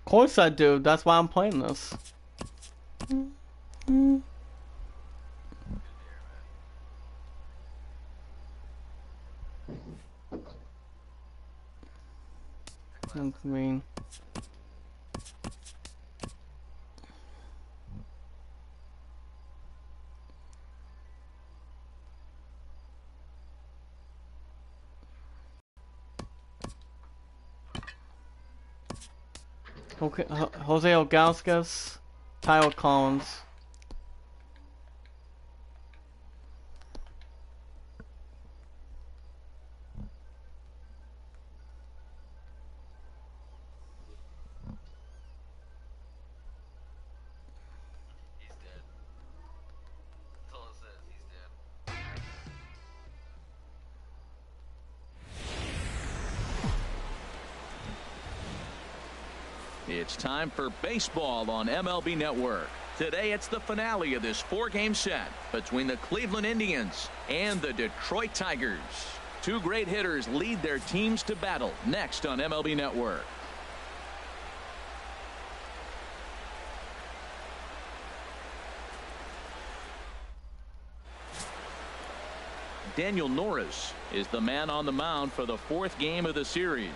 course I do. That's why I'm playing this. I mean, okay, Jose Ogauskas, Tyler Collins. It's time for baseball on MLB Network. Today it's the finale of this 4-game set between the Cleveland Indians and the Detroit Tigers. Two great hitters lead their teams to battle next on MLB Network. Daniel Norris is the man on the mound for the 4th game of the series.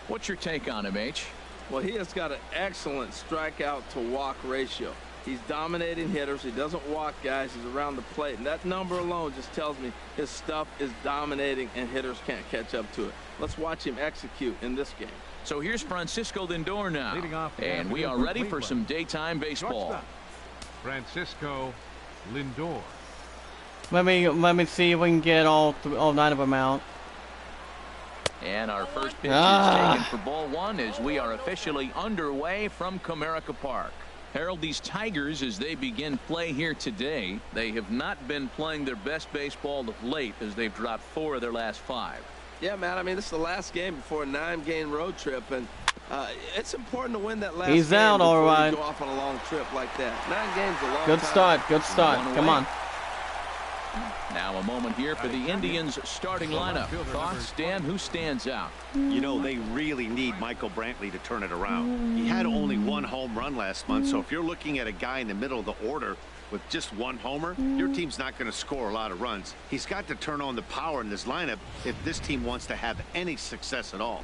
What's your take on him, H? Well, he has got an excellent strikeout to walk ratio. He's dominating hitters. He doesn't walk guys. He's around the plate. And that number alone just tells me his stuff is dominating and hitters can't catch up to it. Let's watch him execute in this game. So here's Francisco Lindor now. And we are ready for some daytime baseball. Francisco Lindor. Let me see if we can get all 9 of them out. And our first pitch is taken for ball 1 as we are officially underway from Comerica Park. Harold, these Tigers, as they begin play here today, they have not been playing their best baseball of late as they've dropped 4 of their last 5. Yeah, man, I mean, this is the last game before a 9-game road trip, and it's important to win that last He's game out, all right. you go off on a long trip like that. 9 games is a long Good time. start, good start. Come on. Now a moment here for the Indians starting lineup. Thoughts, Dan? Who stands out? You know, they really need Michael Brantley to turn it around. He had only 1 home run last month, so if you're looking at a guy in the middle of the order with just 1 homer, your team's not going to score a lot of runs. He's got to turn on the power in this lineup if this team wants to have any success at all.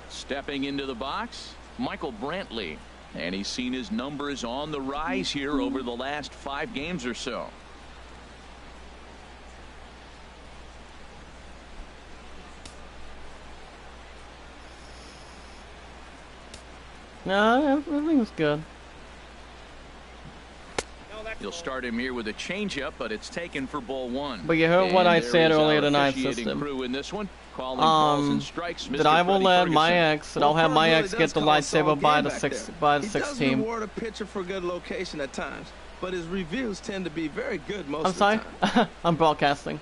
Stepping into the box, Michael Brantley. And he's seen his numbers on the rise here over the last 5 games or so. No, everything was good. You'll start him here with a changeup, but it's taken for ball 1. But you heard what I said earlier tonight, system. Crew in this one, calling balls and strikes, that I will let my ex, that I'll have my ex get the lightsaber by the 6 team. He does reward a pitcher for good location at times, but his reviews tend to be very good most I'm of sorry? the time. I'm broadcasting.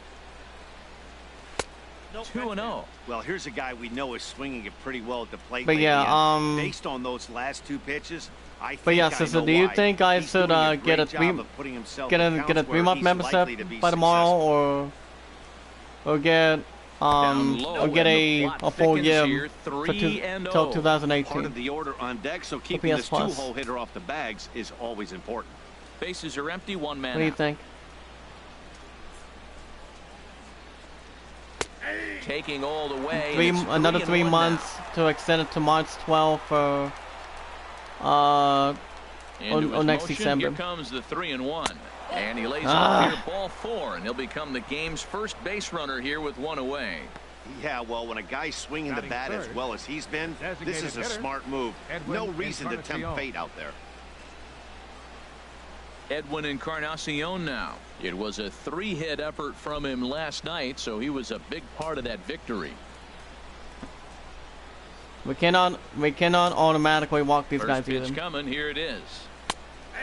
2-0. Well, here's a guy we know is swinging it pretty well at the plate. But yeah, based on those last 2 pitches, I think but yeah, I sister, know do you why. think I He's should doing a get a great 3 job of putting himself in accounts where 3-month he's membership likely to be by tomorrow, successful. or get a full year for till 2018? Part of the order on deck, so keeping this 2-hole hitter off the bags is always important. Bases are empty, 1 man What do you out. think? Taking all the way. Another 3 months to extend it to March 12th for or next December. Here comes the 3-1, and he lays off here ball 4, and he'll become the game's first base runner here with 1 away. Yeah, well, when a guy's swinging the bat as well as he's been, this is a smart move. No reason to tempt fate out there. Edwin Encarnacion now. It was a 3-hit effort from him last night, so he was a big part of that victory. We cannot automatically walk these guys First pitch either. coming, here it is.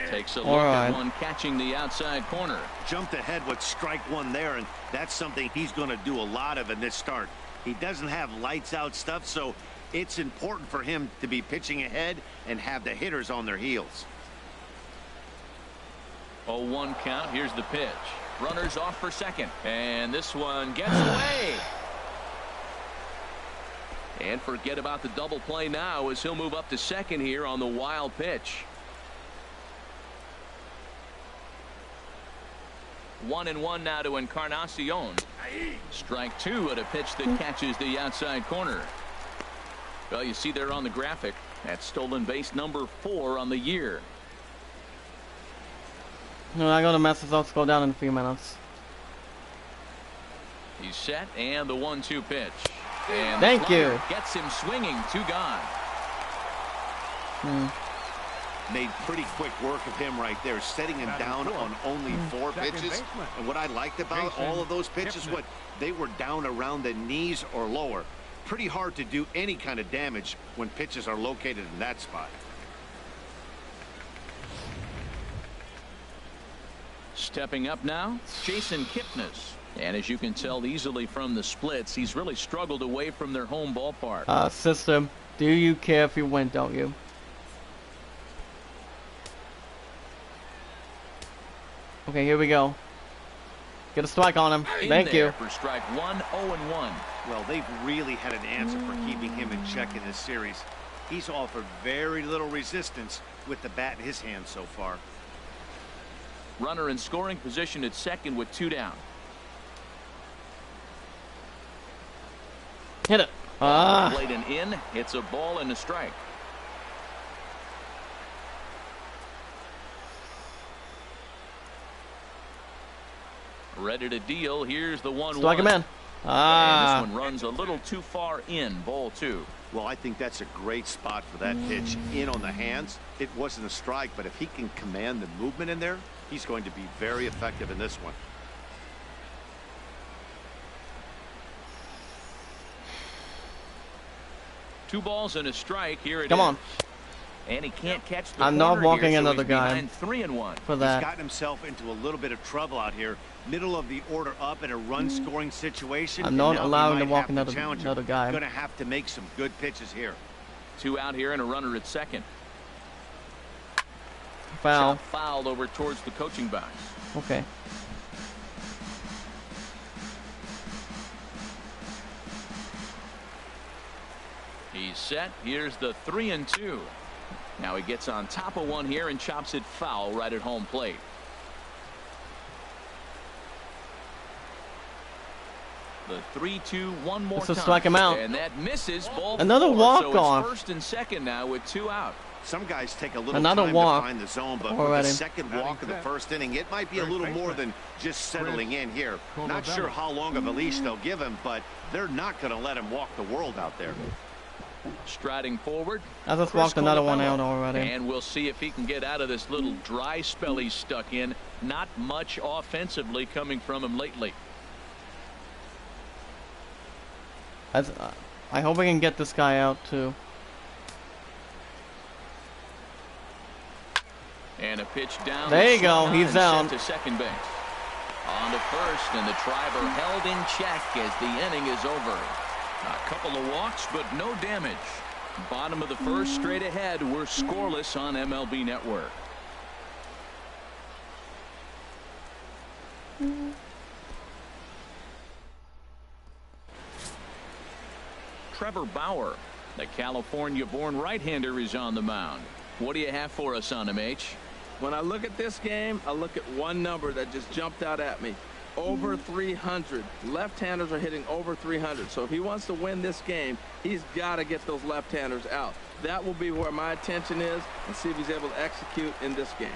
Takes a look Alright. at one catching the outside corner. Jumped ahead with strike 1 there, and that's something he's going to do a lot of in this start. He doesn't have lights out stuff, so it's important for him to be pitching ahead and have the hitters on their heels. 0-1 count. Here's the pitch. Runners off for second, and this one gets away. And forget about the double play now as he'll move up to second here on the wild pitch. 1-1 now to Encarnacion. Strike two at a pitch that catches the outside corner. Well, you see there on the graphic, that's stolen base number 4 on the year. No, I got to mess this up. Go down in a few minutes. He's set, and the 1-2 pitch. And thank you. Gets him swinging. 2 gone. Made pretty quick work of him right there, setting him down on only 4 pitches. And what I liked about all of those pitches, what they were down around the knees or lower. Pretty hard to do any kind of damage when pitches are located in that spot. Stepping up now, Jason Kipnis. And as you can tell easily from the splits, he's really struggled away from their home ballpark. System, do you care if you win, don't you? Okay, here we go. Get a strike on him. Thank you. For strike 1, 0-1. Well, they've really had an answer for keeping him in check in this series. He's offered very little resistance with the bat in his hand so far. Runner in scoring position at second with 2 down. Hit it. Played an in. It's a ball and a strike. Ready to deal. Here's the 1-1. Strike him in. And this one runs a little too far in. Ball 2. Well, I think that's a great spot for that pitch. In on the hands. It wasn't a strike, but if he can command the movement in there, he's going to be very effective in this one. Two balls and a strike. Here it is. Come on. And he can't catch the I'm not walking here, so another he's guy. 3-1 for that. He's gotten himself into a little bit of trouble out here. Middle of the order up in a run-scoring situation. I'm not allowing to walk another guy. Going to have to make some good pitches here. 2 out here and a runner at second. Foul. Shot fouled over towards the coaching box. Okay. He's set. Here's the 3-2. Now he gets on top of one here and chops it foul right at home plate. The 3-2 one more time. Strike him out. And that misses. Ball another 4, walk so off. It's first and second now with 2 out. Some guys take a little Another time walk to find the zone, but already. with the second walk of the first inning, it might be a little more than just settling in here. Not sure how long of a leash they'll give him, but they're not going to let him walk the world out there. Striding forward. I just walked another one out already. And we'll see if he can get out of this little dry spell he's stuck in. Not much offensively coming from him lately. I hope I can get this guy out too. And a pitch down. There you go. He's down to second base. On to first, and the driver held in check as the inning is over. A couple of walks, but no damage. Bottom of the first, straight ahead. We're scoreless on MLB Network. Trevor Bauer, the California-born right-hander, is on the mound. What do you have for us on him, H? When I look at this game, I look at one number that just jumped out at me. Over 300. Left-handers are hitting over 300. So if he wants to win this game, he's got to get those left-handers out. That will be where my attention is, and see if he's able to execute in this game.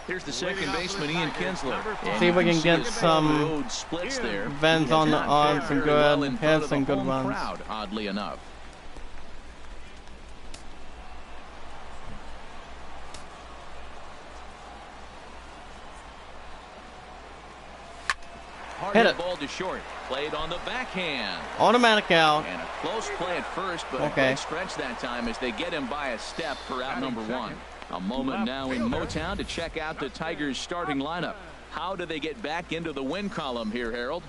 Here's the second baseman, Ian Kinsler. See if we can get some road splits there. vents on the arms and good hits and good runs. Crowd, oddly enough. Hit it. Ball to short. Played on the backhand. Automatic out. And a close play at first, but a good stretch that time as they get him by a step for out number 1. A moment now in Motown to check out the Tigers starting lineup. How do they get back into the win column here, Harold?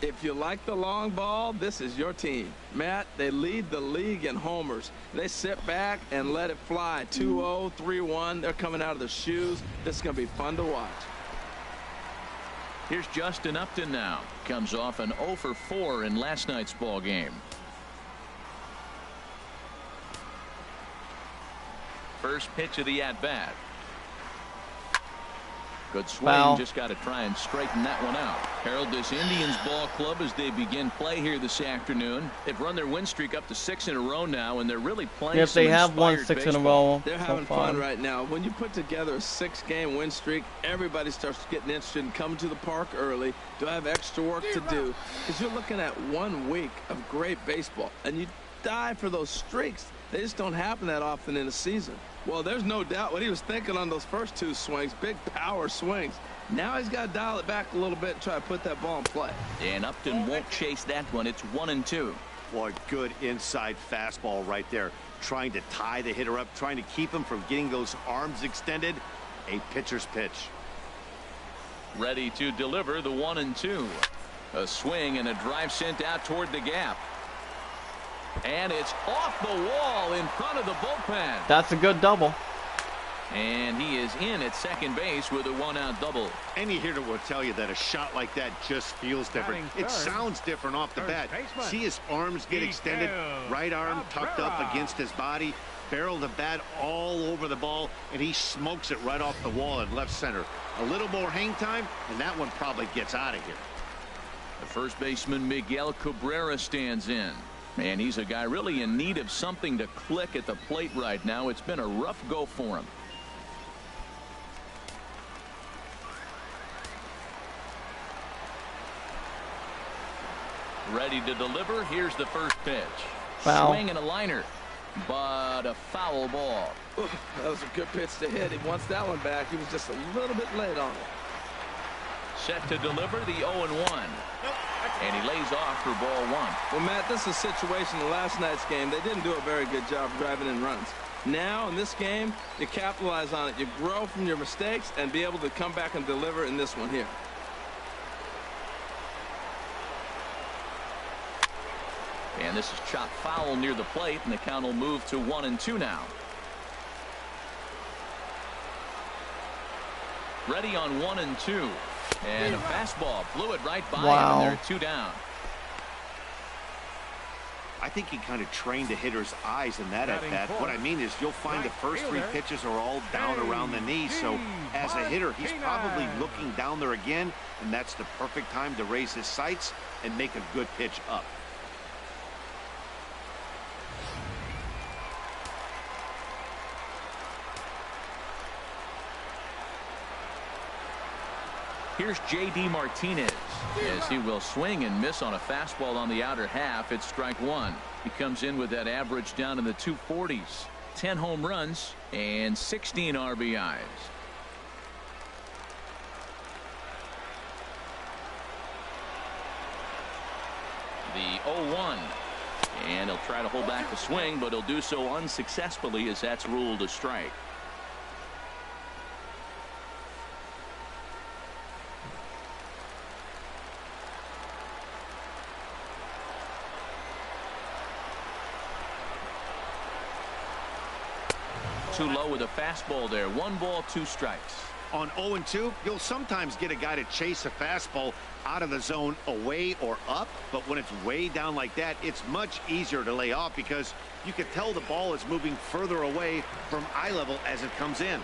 If you like the long ball, this is your team. Matt, they lead the league in homers. They sit back and let it fly. 2-0, 3-1. They're coming out of their shoes. This is going to be fun to watch. Here's Justin Upton now. Comes off an 0 for 4 in last night's ball game. first pitch of the at-bat. Good swing. Foul. Just got to try and straighten that one out. Harold, this Indians ball club, as they begin play here this afternoon, they've run their win streak up to 6 in a row now, and they're really playing. Yes, they have won inspired 6 in a baseball. row. They're so having far. fun right now. When you put together a 6-game win streak, everybody starts getting interested in coming to the park early. Do I have extra work to do? Because you're looking at 1 week of great baseball, and you die for those streaks. They just don't happen that often in a season. Well, there's no doubt what he was thinking on those first 2 swings, big power swings. Now he's got to dial it back a little bit and try to put that ball in play. And Upton won't chase that one. It's 1-2. Boy, good inside fastball right there. Trying to tie the hitter up, trying to keep him from getting those arms extended. A pitcher's pitch. Ready to deliver the 1-2. A swing and a drive sent out toward the gap. And it's off the wall in front of the bullpen. That's a good double. And he is in at second base with a 1-out double. Any hitter will tell you that a shot like that just feels different. It sounds different off the bat. See his arms get extended, right arm tucked up against his body, barrel the bat all over the ball, and he smokes it right off the wall in left center. A little more hang time, and that one probably gets out of here. The first baseman Miguel Cabrera stands in. Man, he's a guy really in need of something to click at the plate right now. It's been a rough go for him. Ready to deliver. Here's the first pitch. Foul. Swing and a liner, but a foul ball. Ooh, that was a good pitch to hit. He wants that one back. He was just a little bit late on it. Set to deliver the 0-1. And he lays off for ball 1. Well, Matt, this is a situation in last night's game. They didn't do a very good job driving in runs. Now, in this game, you capitalize on it. You grow from your mistakes and be able to come back and deliver in this one here. And this is chopped foul near the plate, and the count will move to 1-2 now. Ready on 1-2. And a fastball blew it right by him, and they're 2 down. I think he kind of trained the hitter's eyes in that at-bat. What I mean is you'll find the first 3 pitches are all down around the knee. So as a hitter, he's probably looking down there again, and that's the perfect time to raise his sights and make a good pitch up. Here's J.D. Martinez as he will swing and miss on a fastball on the outer half. It's strike 1. He comes in with that average down in the 240s. 10 home runs and 16 RBIs. The 0-1. And he'll try to hold back the swing, but he'll do so unsuccessfully as that's ruled a strike. Too low with a fastball there. 1 ball, 2 strikes. On 0-2, you'll sometimes get a guy to chase a fastball out of the zone away or up, but when it's way down like that, it's much easier to lay off because you can tell the ball is moving further away from eye level as it comes in.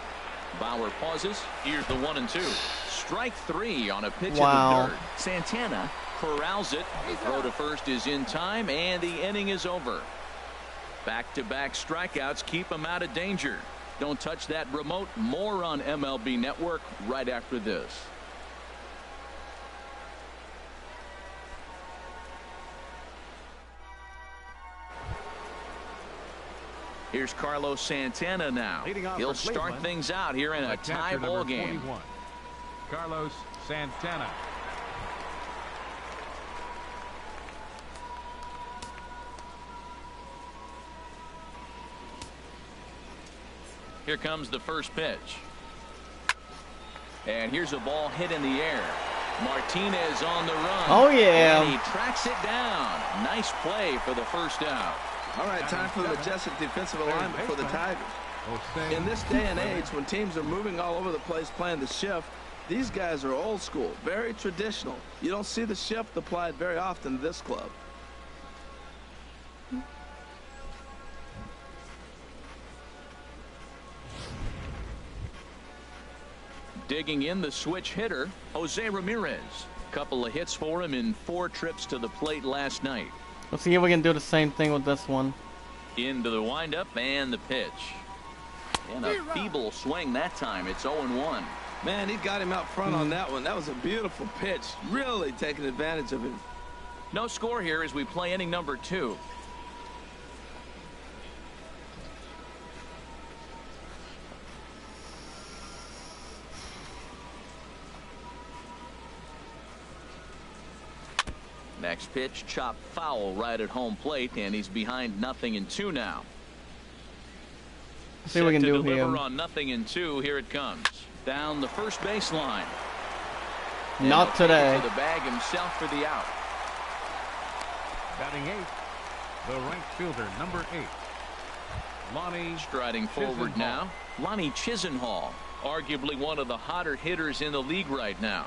Bauer pauses. Here's the 1-2. Strike 3 on a pitch in the dirt. Santana corrals it. The throw to first is in time, and the inning is over. Back-to-back strikeouts keep him out of danger. Don't touch that remote. More on MLB Network right after this. Here's Carlos Santana now. He'll start things out here in a tie ball game. 41, Carlos Santana. Here comes the first pitch. And here's a ball hit in the air. Martinez on the run. Oh, yeah. And he tracks it down. Nice play for the first out. All right, time for the majestic defensive alignment for the Tigers. In this day and age, when teams are moving all over the place playing the shift, these guys are old school, very traditional. You don't see the shift applied very often to this club. Digging in, the switch hitter, Jose Ramirez. Couple of hits for him in 4 trips to the plate last night. Let's see if we can do the same thing with this one. Into the windup and the pitch. And a feeble swing that time. It's 0-1. Man, he got him out front on that one. That was a beautiful pitch. Really taking advantage of him. No score here as we play inning number 2. Next pitch, chop foul right at home plate, and he's behind 0-2 now. See what we can do here. On 0-2. Here it comes down the first baseline. Not today. To the bag himself for the out. Batting 8th, the right fielder, number 8, Lonnie. Striding forward now, Lonnie Chisenhall, arguably one of the hotter hitters in the league right now.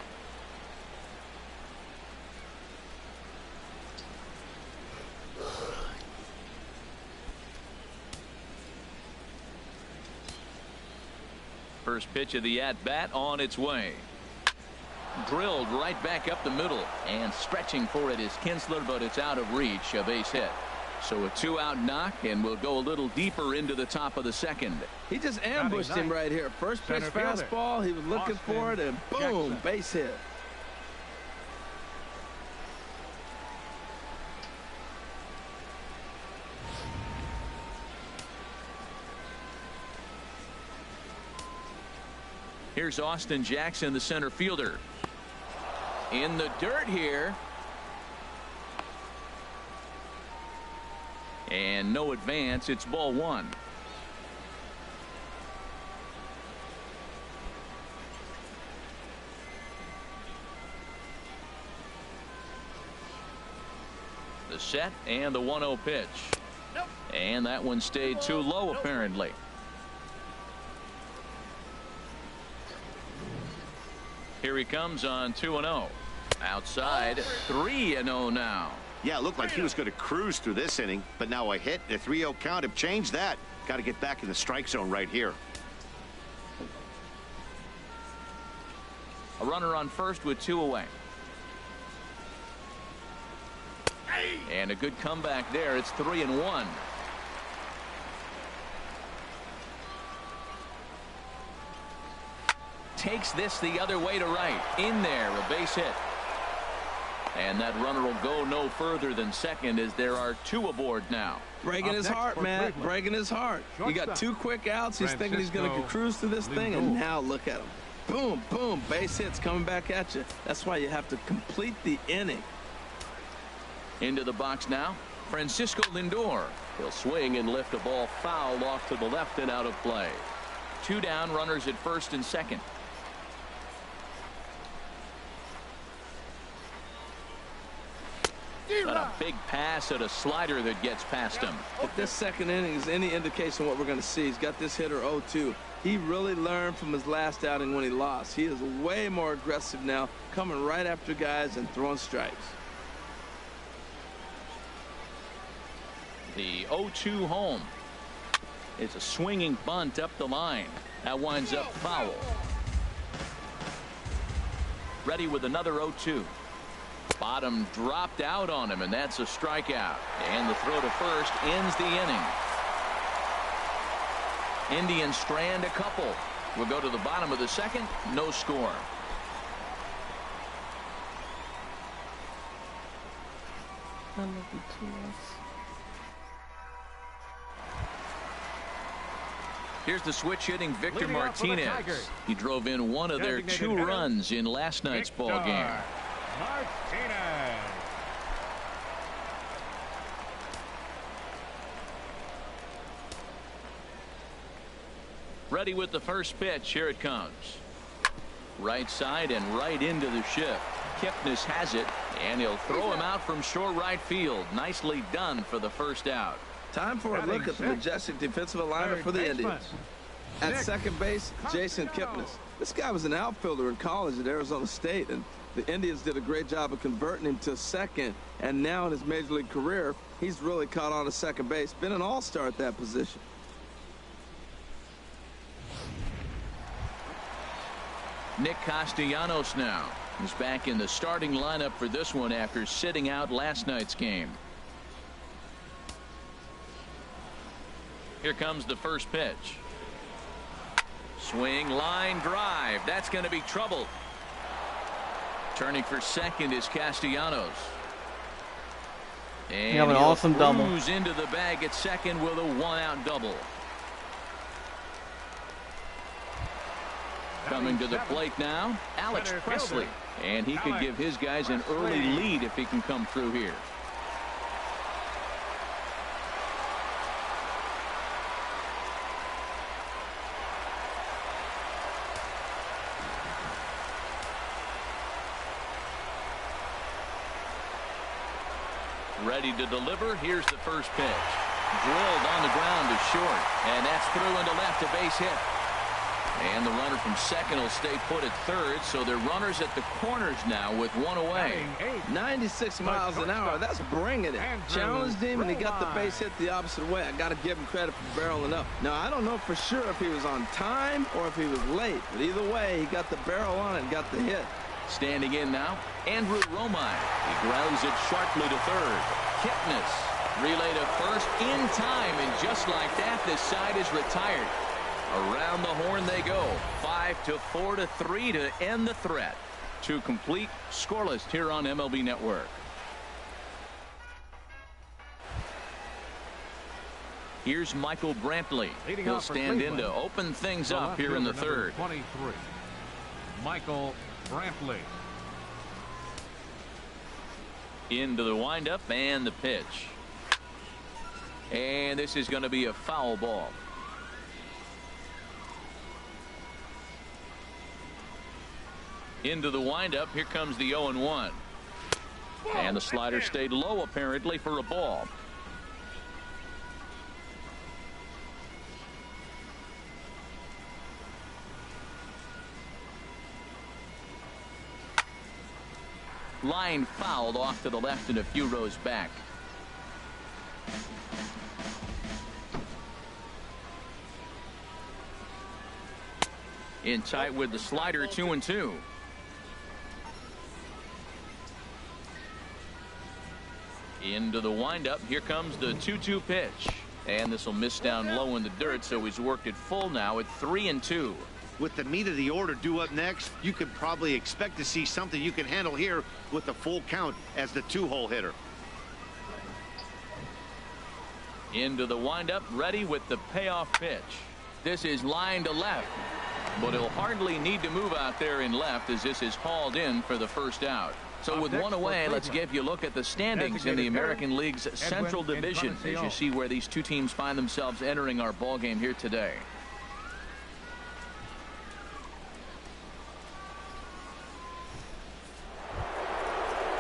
First pitch of the at-bat on its way. Drilled right back up the middle, and stretching for it is Kinsler, but it's out of reach. A base hit. So a 2-out knock, and we'll go a little deeper into the top of the second. He just ambushed him right here. First pitch fastball, he was looking for it, and boom, base hit. Here's Austin Jackson, the center fielder. In the dirt here. And no advance. It's ball 1. The set and the 1-0 pitch. And that one stayed too low apparently. Here he comes on 2-0. Outside, 3-0 now. Yeah, it looked like he was going to cruise through this inning, but now a hit and a 3-0 count have changed that. Got to get back in the strike zone right here. A runner on first with 2 away. And a good comeback there. It's 3-1. Takes this the other way to right. In there, a base hit. And that runner will go no further than second as there are 2 aboard now. Breaking his heart, man. Breaking his heart. He got 2 quick outs. He's thinking he's going to cruise through this thing, and now look at him. Boom, boom, base hits coming back at you. That's why you have to complete the inning. Into the box now, Francisco Lindor. He'll swing and lift a ball foul off to the left and out of play. 2 down, runners at first and second. But a big pass at a slider that gets past him. If this second inning is any indication of what we're going to see, he's got this hitter 0-2. He really learned from his last outing when he lost. He is way more aggressive now, coming right after guys and throwing strikes. The 0-2 home. It's a swinging bunt up the line. That winds up foul. Ready with another 0-2. Bottom dropped out on him, and that's a strikeout. And the throw to first ends the inning. Indians strand a couple. We'll go to the bottom of the second. No score. Here's the switch hitting Victor Martinez. He drove in one of their 2 runs in last night's ball game. Martinez. Ready with the first pitch. Here it comes. Right side and right into the shift. Kipnis has it, and he'll throw him out from short right field. Nicely done for the first out. Time for a look at the majestic defensive alignment for the Indians. At second base, Jason Kipnis. This guy was an outfielder in college at Arizona State, and the Indians did a great job of converting him to second, and now in his major league career, he's really caught on to second base. Been an all-star at that position. Nick Castellanos now is back in the starting lineup for this one after sitting out last night's game. Here comes the first pitch. Swing, line drive. That's going to be trouble. Turning for second is Castellanos. And you have an awesome double. Into the bag at second with a 1-out double. Coming to the plate now, Alex Presley. And he could give his guys an early lead if he can come through here. Ready to deliver. Here's the first pitch. Drilled on the ground to short. And that's through into left, a base hit. And the runner from second will stay put at third. So they're runners at the corners now with one away. 96 miles an hour. That's bringing it. Challenged him, and he got the base hit the opposite way. I got to give him credit for barreling up. Now, I don't know for sure if he was on time or if he was late. But either way, he got the barrel on it and got the hit. Standing in now, Andrew Romine. He grounds it sharply to third. Kipnis relay to first in time, and just like that, this side is retired. Around the horn they go. 5-4 to 3 to end the threat. To complete scoreless here on MLB Network. Here's Michael Brantley. He'll stand in to open things up here in the third. 23, Michael Brantley. Into the windup and the pitch. And this is going to be a foul ball. Into the windup. Here comes the 0-1. And the slider stayed low apparently for a ball. Line fouled off to the left and a few rows back. In tight with the slider, 2-2. Into the windup. Here comes the 2-2 pitch. And this will miss down low in the dirt, so he's worked it full now at 3-2. With the meat of the order due up next, you could probably expect to see something you can handle here with the full count as the 2-hole hitter. Into the windup, ready with the payoff pitch. This is line to left, but he'll hardly need to move out there in left as this is hauled in for the first out. So with one away, let's give you a look at the standings in the American League's Central Division as you see where these two teams find themselves entering our ball game here today.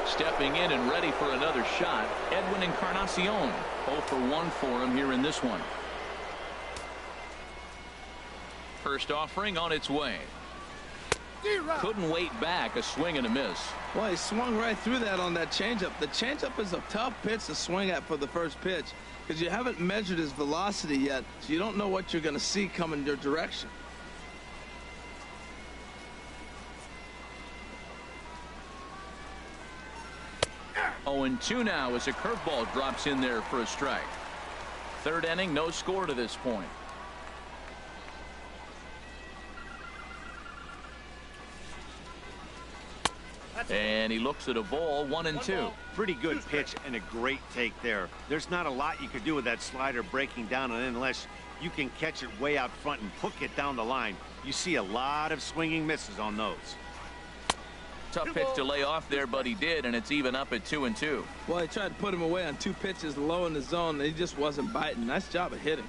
Stepping in and ready for another shot, Edwin Encarnacion. 0 for 1 for him here in this one. First offering on its way. Couldn't wait back. A swing and a miss. Well, he swung right through that on that changeup. The changeup is a tough pitch to swing at for the first pitch because you haven't measured his velocity yet, so you don't know what you're going to see coming your direction. Oh, and 2 now as a curveball drops in there for a strike. Third inning, no score to this point. And he looks at a ball, 1-2. Pretty good pitch and a great take there. There's not a lot you could do with that slider breaking down and in unless you can catch it way out front and hook it down the line. You see a lot of swinging misses on those. Tough pitch to lay off there, but he did, and it's even up at 2-2. Well, he tried to put him away on 2 pitches low in the zone, and he just wasn't biting. Nice job of hitting.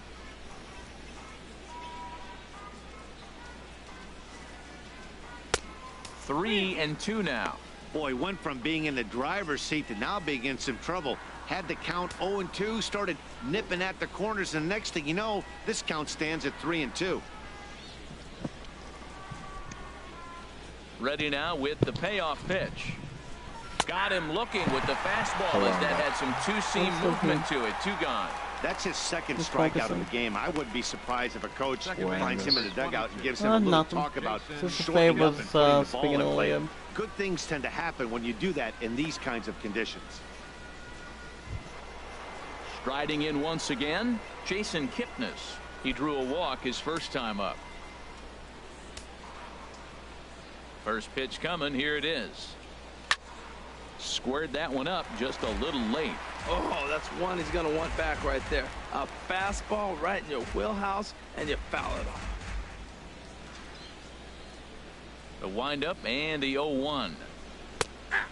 Three and 2 now. Boy, went from being in the driver's seat to now being in some trouble. Had the count 0-2, started nipping at the corners, and next thing you know, this count stands at 3-2. Ready now with the payoff pitch. Got him looking with the fastball as that had some two-seam movement to it. 2 gone. That's his second Just strikeout focusing. of the game. I wouldn't be surprised if a coach Second finds him in the dugout and gives him a little nothing. talk about Just the shortening up Fable's, and putting the ball speaking in of play. Liam. Good things tend to happen when you do that in these kinds of conditions. Striding in once again, Jason Kipnis. He drew a walk his first time up. First pitch coming. Here it is. Squared that one up just a little late. Oh, that's one he's going to want back right there. A fastball right in your wheelhouse, and you foul it off. The windup and the 0-1.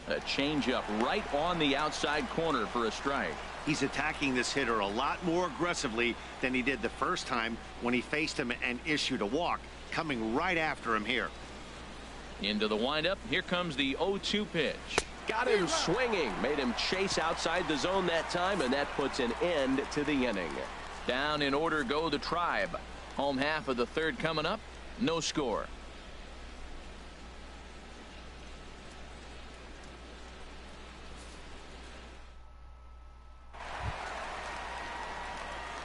A changeup right on the outside corner for a strike. He's attacking this hitter a lot more aggressively than he did the first time when he faced him and issued a walk, coming right after him here. Into the windup. Here comes the 0-2 pitch. Got him swinging, made him chase outside the zone that time, and that puts an end to the inning. Down in order go the Tribe. Home half of the third coming up. No score.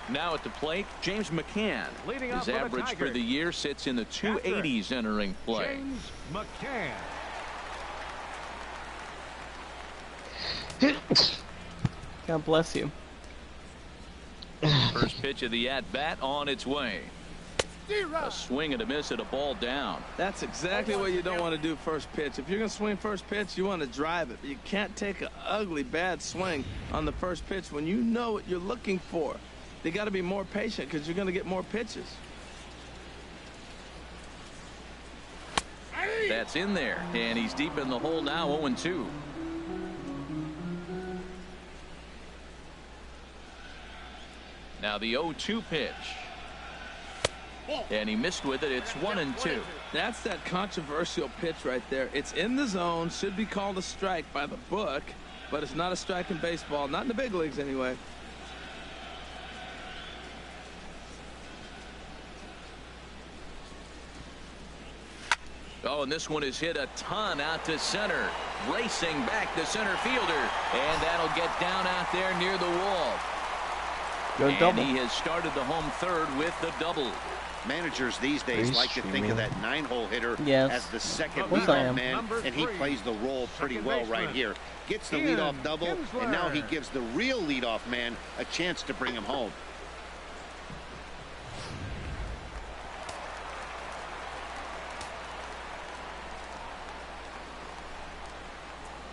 Now at the plate, James McCann. Leading His off for the average for Tigers. the year sits in the 280s entering play. James McCann. God bless you. First pitch of the at-bat on its way. A swing and a miss at a ball down. That's exactly what you don't want to do first pitch. If you're going to swing first pitch, you want to drive it. But you can't take an ugly, bad swing on the first pitch when you know what you're looking for. They got to be more patient because you're going to get more pitches. That's in there, and he's deep in the hole now. 0-2. Now the 0-2 pitch, and he missed with it. It's 1-2. That's that controversial pitch right there. It's in the zone, should be called a strike by the book, but it's not a strike in baseball, not in the big leagues anyway. Oh, and this one is hit a ton out to center. Racing back the center fielder, and that'll get down out there near the wall. Go And double. he has started the home third with the double. Managers these days like to think of that 9-hole hitter Yes. as the second Of course I leadoff am. man, and he plays the role pretty well right here. Gets the leadoff double, and now he gives the real leadoff man a chance to bring him home.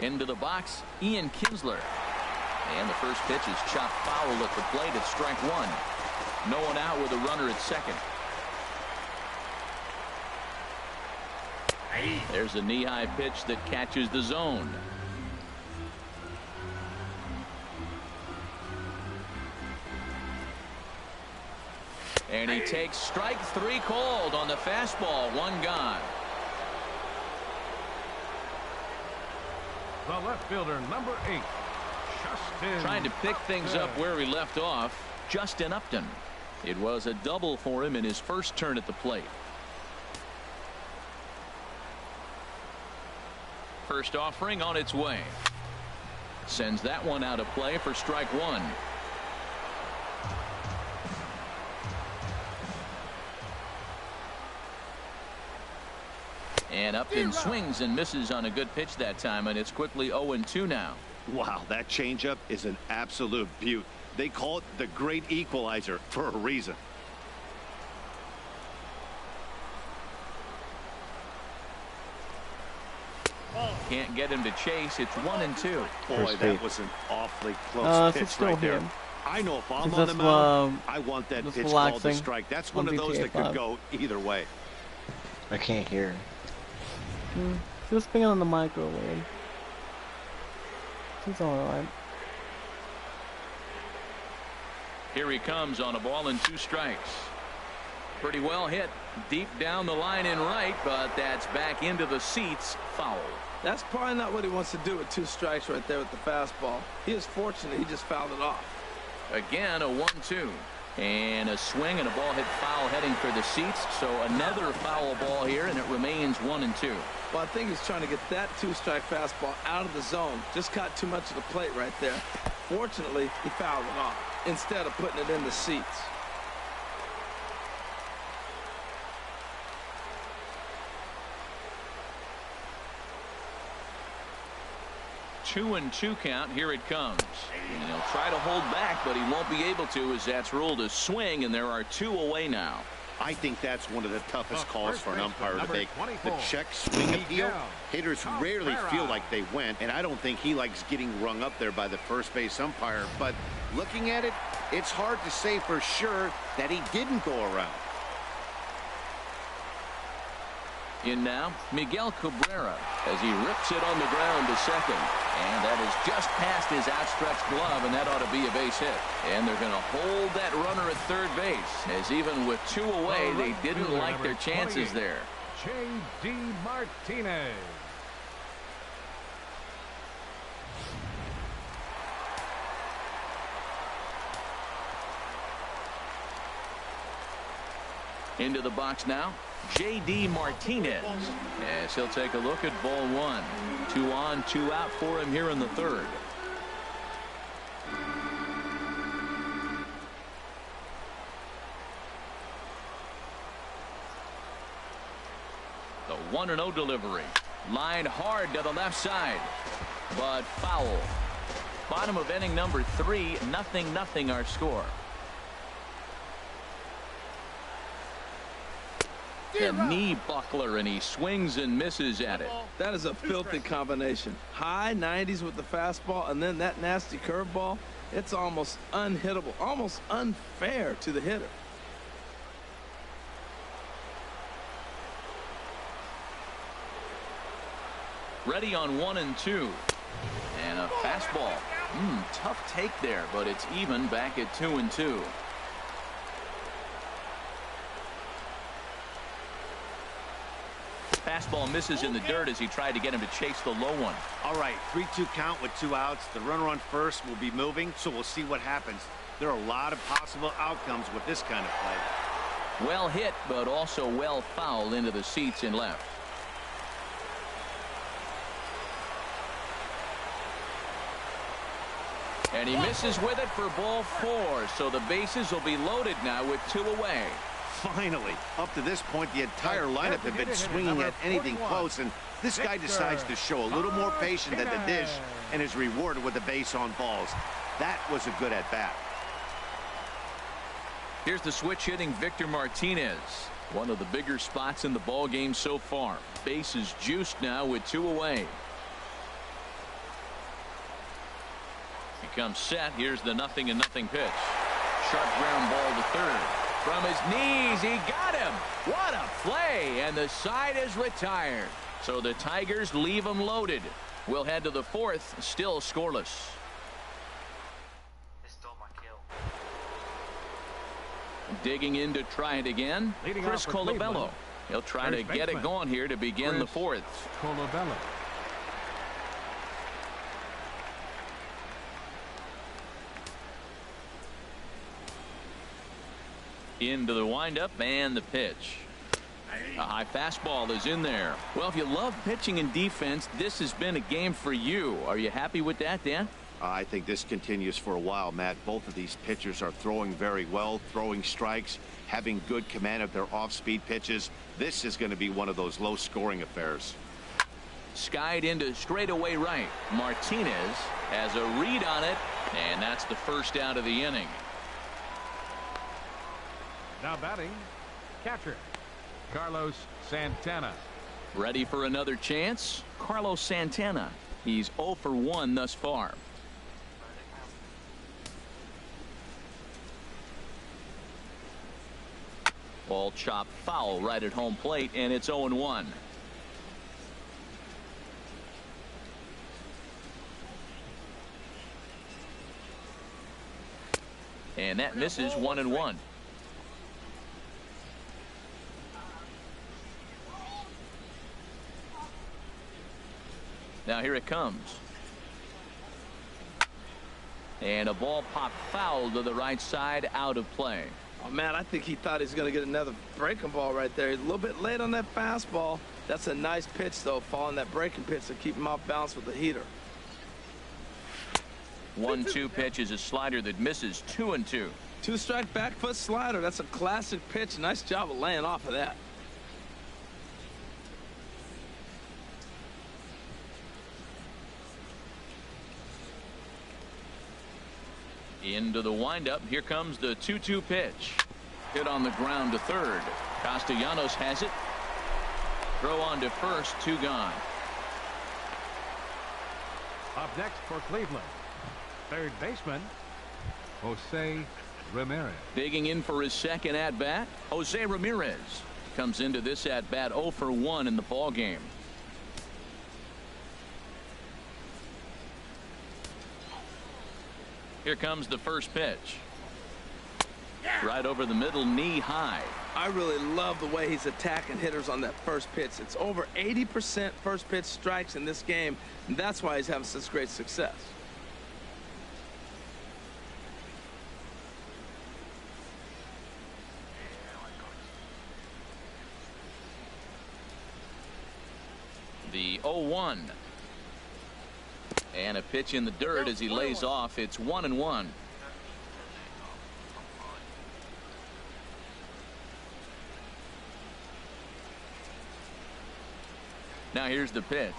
Into the box, Ian Kinsler. And the first pitch is chopped foul at the plate. It's strike one. No one out with a runner at second. There's a knee-high pitch that catches the zone. And he takes strike three called on the fastball. One gone. The left fielder, number 8, Justin. Trying to pick things up Upton. where he left off, Justin Upton. It was a double for him in his first turn at the plate. First offering on its way. Sends that one out of play for strike one. And Upton swings and misses on a good pitch that time, and it's quickly 0-2 now. Wow, that changeup is an absolute beaut. They call it the great equalizer for a reason. Can't get him to chase. It's 1-2. Boy, that was an awfully close It's pitch still right there. him. I know if I'm He's on the just, mound, I want that just pitch called a relaxing strike. That's on one of those that could GTA 5. go either way. I can't hear. He was speaking on the microwave. He's alright. Here he comes on a ball and 2 strikes. Pretty well hit deep down the line in right, but that's back into the seats. Foul. That's probably not what he wants to do with 2 strikes right there with the fastball. He is fortunate he just fouled it off. Again, a 1-2. And a swing and a ball hit foul heading for the seats. So another foul ball here, and it remains 1-2. Well, I think he's trying to get that 2-strike fastball out of the zone. Just caught too much of the plate right there. Fortunately, he fouled it off instead of putting it in the seats. 2-2 count. Here it comes. And he'll try to hold back, but he won't be able to, as that's ruled a swing, and there are 2 away now. I think that's one of the toughest calls for an umpire to make. The check swing appeal. Hitters rarely feel like they went, and I don't think he likes getting rung up there by the first base umpire. But looking at it, it's hard to say for sure that he didn't go around. In now, Miguel Cabrera, as he rips it on the ground to second. And that is just past his outstretched glove, and that ought to be a base hit. And they're going to hold that runner at third base, as even with 2 away, they didn't like their chances there. J.D. Martinez. Into the box now, J.D. Martinez, as he'll take a look at ball 1. 2 on, 2 out for him here in the third. The 1-0 delivery. Lined hard to the left side, but foul. Bottom of inning number 3, 0-0 our score. A knee buckler, and he swings and misses at it. That is a filthy combination. High 90s with the fastball, and then that nasty curveball. It's almost unhittable, almost unfair to the hitter. Ready on 1 and 2. And a fastball. Tough take there, but it's even back at 2 and 2. Fastball misses in the dirt as he tried to get him to chase the low one. All right, 3-2 count with 2 outs. The runner on first will be moving, so we'll see what happens. There are a lot of possible outcomes with this kind of play. Well hit, but also well fouled into the seats in left. And he misses with it for ball 4, so the bases will be loaded now with 2 away. Finally, up to this point, the entire lineup had been swinging at anything close, and this guy decides to show a little more patience than the dish and is rewarded with a base on balls. That was a good at-bat. Here's the switch hitting Victor Martinez. One of the bigger spots in the ball game so far. Base is juiced now with 2 away. He comes set. Here's the 0-0 pitch. Sharp ground ball to third. From his knees, he got him. What a play, and the side is retired. So the Tigers leave them loaded. We'll head to the 4th, still scoreless. Digging in to try it again, Chris Colabello. He'll try to get it going here to begin the 4th. Colabello. Into the windup and the pitch. A high fastball is in there. Well, if you love pitching and defense, this has been a game for you. Are you happy with that, Dan? I think this continues for a while, Matt. Both of these pitchers are throwing very well, throwing strikes, having good command of their off-speed pitches. This is going to be one of those low-scoring affairs. Skied into straightaway right. Martinez has a read on it, and that's the first out of the inning. Now batting, catcher, Carlos Santana. Ready for another chance? Carlos Santana. He's 0 for 1 thus far. Ball chopped foul right at home plate, and it's 0-1. And that misses 1-1. Now here it comes. And a ball popped foul to the right side, out of play. Oh, man, I think he thought he was going to get another breaking ball right there. He's a little bit late on that fastball. That's a nice pitch, though, following that breaking pitch to keep him off balance with the heater. 1-2 pitch is a slider that misses. 2-2. Two-strike back foot slider. That's a classic pitch. Nice job of laying off of that. Into the windup. Here comes the 2-2 pitch. Hit on the ground to third. Castellanos has it. Throw on to first. 2 gone. Up next for Cleveland, third baseman, Jose Ramirez. Digging in for his second at-bat, Jose Ramirez comes into this at-bat 0 for 1 in the ball game. Here comes the first pitch. Right over the middle, knee high. I really love the way he's attacking hitters on that first pitch. It's over 80% first pitch strikes in this game, and that's why he's having such great success. The 0-1. And a pitch in the dirt as he lays off. It's 1-1. Now here's the pitch.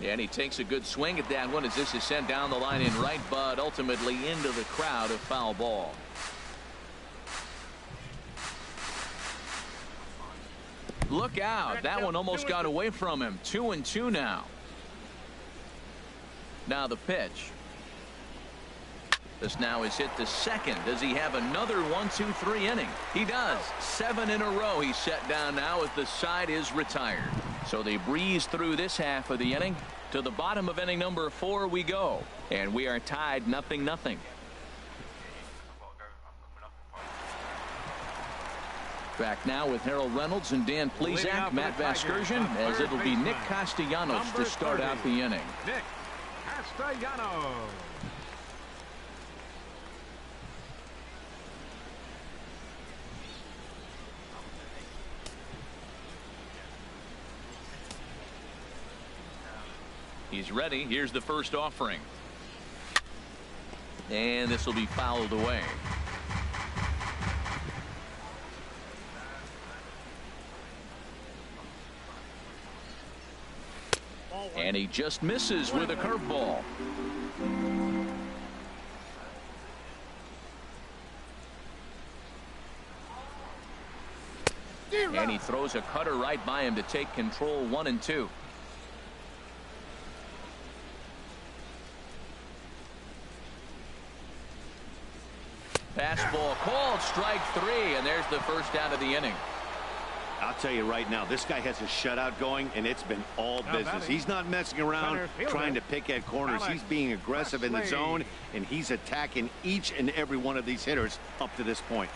And he takes a good swing at that one as this is sent down the line in right, but ultimately into the crowd, a foul ball. Look out. That one almost got away from him. 2-2 now. Now the pitch. This now is hit to second. Does he have another 1-2-3 inning? He does. 7 in a row he's set down now as the side is retired. So they breeze through this half of the inning. To the bottom of inning number 4 we go. And we are tied 0-0. Back now with Harold Reynolds and Dan Plesac, Matt Vasgersian, as it'll be Nick Castellanos to start out the inning. Nick Castellanos. He's ready. Here's the first offering. And this will be fouled away. And he just misses with a curveball. And he throws a cutter right by him to take control. 1-2. Fastball called, strike 3, and there's the first out of the inning. I'll tell you right now, this guy has a shutout going, and it's been all business. He's not messing around trying to pick at corners. He's being aggressive in the zone, and he's attacking each and every one of these hitters up to this point.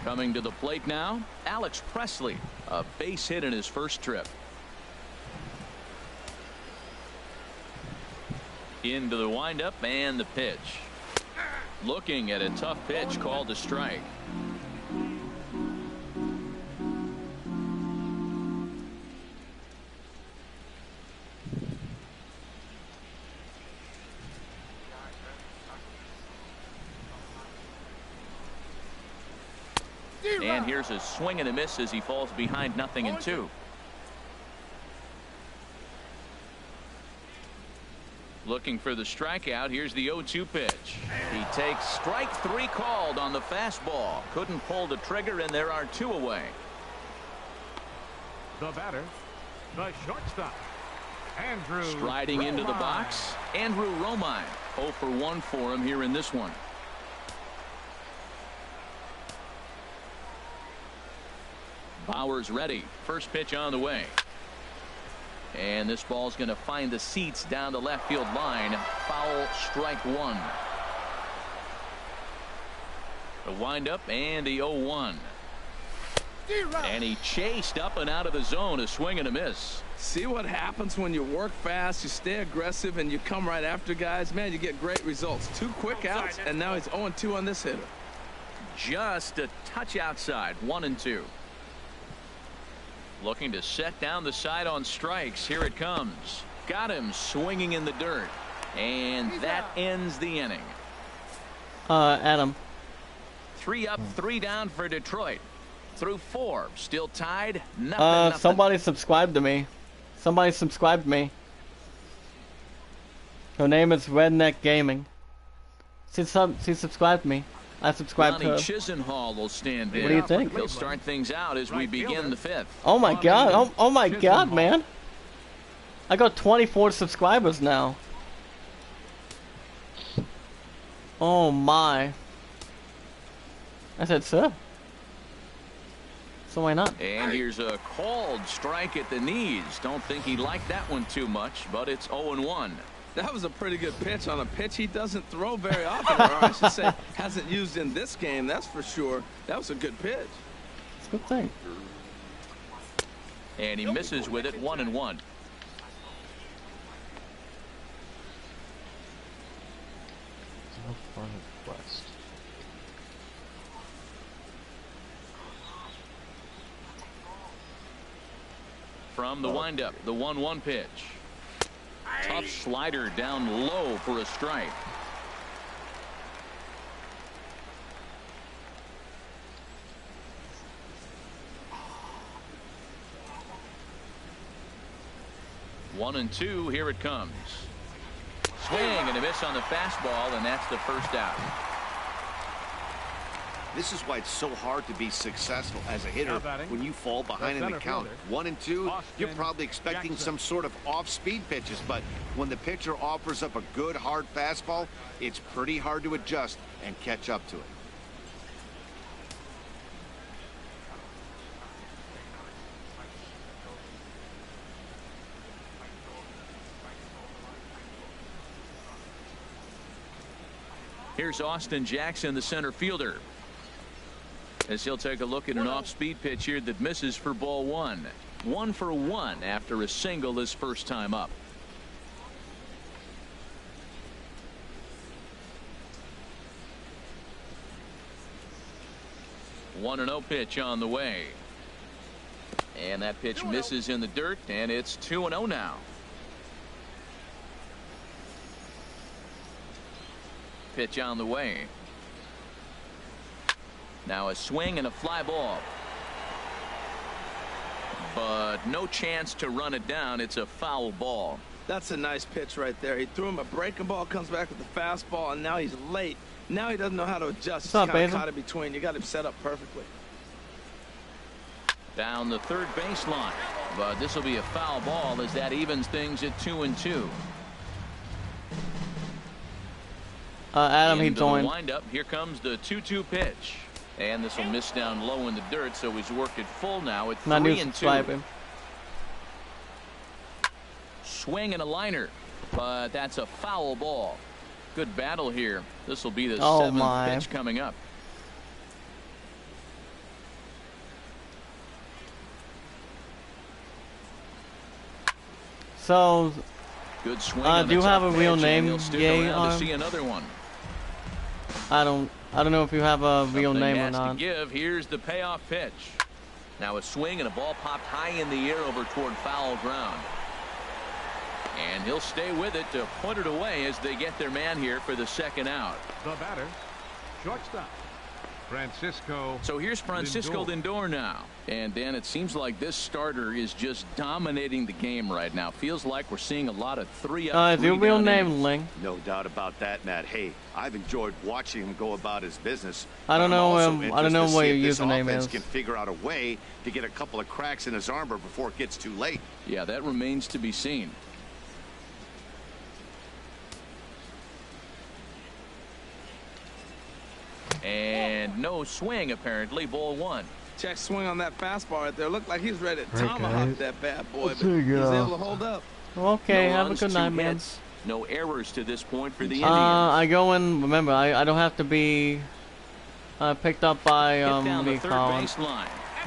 Coming to the plate now, Alex Presley, a base hit in his first trip. Into the windup and the pitch. Looking at a tough pitch called a strike. And here's a swing and a miss as he falls behind 0-2. Looking for the strikeout. Here's the 0-2 pitch. He takes strike 3 called on the fastball. Couldn't pull the trigger, and there are 2 away. The batter, the shortstop, Andrew Striding Romine. into the box, Andrew Romine. 0 for 1 for him here in this one. Bauer's ready. First pitch on the way. And this ball's going to find the seats down the left field line. Foul, strike 1. The windup and the 0-1. And he chased up and out of the zone. A swing and a miss. See what happens when you work fast, you stay aggressive, and you come right after guys. Man, you get great results. 2 quick outs, and now he's 0-2 on this hitter. Just a touch outside. 1-2. Looking to set down the side on strikes. Here it comes. Got him swinging in the dirt. And that ends the inning. Adam. 3 up, 3 down for Detroit. Through 4. Still tied. Nothing. Somebody subscribed to me. Somebody subscribed to me. Her name is Redneck Gaming. She subscribed to me. I subscribed to her. Ronnie Chisenhall will stand in. What do you think? He'll start things out as we begin the 5th. Oh my god. Oh my god, man. I got 24 subscribers now. Oh my. I said, sir. So why not? And here's a called strike at the knees. Don't think he liked that one too much, but it's 0-1. That was a pretty good pitch on a pitch he doesn't throw very often, or I should say hasn't used in this game, that's for sure. That was a good pitch. It's a good thing. And he misses with it, 1-1. From the windup, the 1-1 pitch. Tough slider down low for a strike. One and two, here it comes. Swing and a miss on the fastball, and that's the first out. This is why it's so hard to be successful as a hitter when you fall behind in the count. 1 and 2, you're probably expecting some sort of off-speed pitches, but when the pitcher offers up a good hard fastball, it's pretty hard to adjust and catch up to it. Here's Austin Jackson, the center fielder, as he'll take a look at an off-speed pitch here that misses for ball 1. 1 for 1 after a single his first time up. One 1-0 pitch on the way. And that pitch misses in the dirt, and it's 2-0 now. Pitch on the way. Now a swing and a fly ball. But no chance to run it down. It's a foul ball. That's a nice pitch right there. He threw him a breaking ball, comes back with the fastball, and now he's late. Now he doesn't know how to adjust. He's kind of caught in between. You got him set up perfectly. Down the third baseline. But this will be a foul ball as that evens things at 2-2. Adam, he joined. Wind up. Here comes the 2-2 pitch. And this will miss down low in the dirt, so he's worked it full now at 3-2. Swing and a liner, but that's a foul ball. Good battle here. This will be the 7th pitch coming up. So, good swing. Do you have a real name? Yay, to see another one. I don't know if you have a real name or not. To give. Here's the payoff pitch. Now a swing and a ball popped high in the air over toward foul ground. And he'll stay with it to put it away as they get their man here for the second out. The batter, shortstop, Francisco. So here's Francisco Lindor now. And Dan, it seems like this starter is just dominating the game right now. Feels like we're seeing a lot of 3-up. Is your real name Ling? No doubt about that, Matt. Hey, I've enjoyed watching him go about his business. I don't know what your username is. Can figure out a way to get a couple of cracks in his armor before it gets too late. Yeah, that remains to be seen. And no swing, apparently. Ball 1. Check swing on that fastball right there. Looked like he's ready to tomahawk that bad boy, but he's able to hold up. Okay, have a good night, man. No errors to this point for the Indians. I go in. Remember, I don't have to be picked up by me, Colin.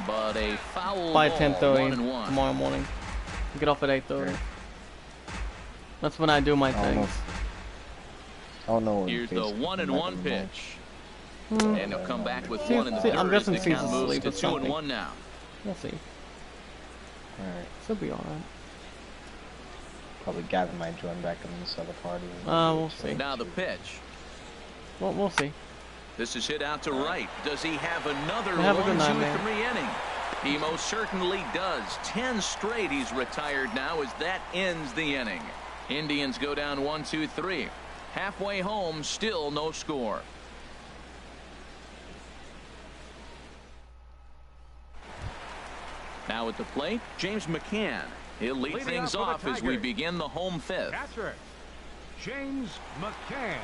But a foul by ball, 10:30 1-1. tomorrow morning. Get off at 8:30. That's when I do my things. Oh no. Here's the 1-1 pitch. And he'll come back with one in the third. I'm guessing the count Caesar's moves asleep to or something. 2-1 now. We'll see. Alright. Should be alright. Probably Gavin might join back in this other party. We'll see. Now the pitch. Well, we'll see. This is hit out to right. Does he have another Have a good 1, night, 2, man. 3 inning? He most certainly does. 10 straight he's retired now as that ends the inning. Indians go down 1, 2, 3. Halfway home, still no score. Now at the plate, James McCann. He'll lead Leading things off for the off as we Tigers. begin the home fifth. Catcher, James McCann.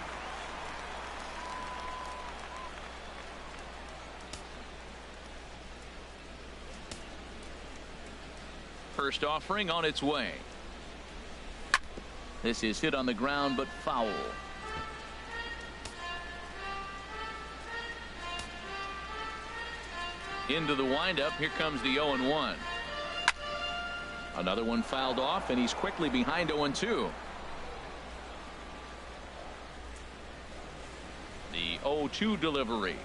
First offering on its way. This is hit on the ground but foul. Into the windup. Here comes the 0-1. Another one fouled off, and he's quickly behind 0-2. The 0-2 delivery.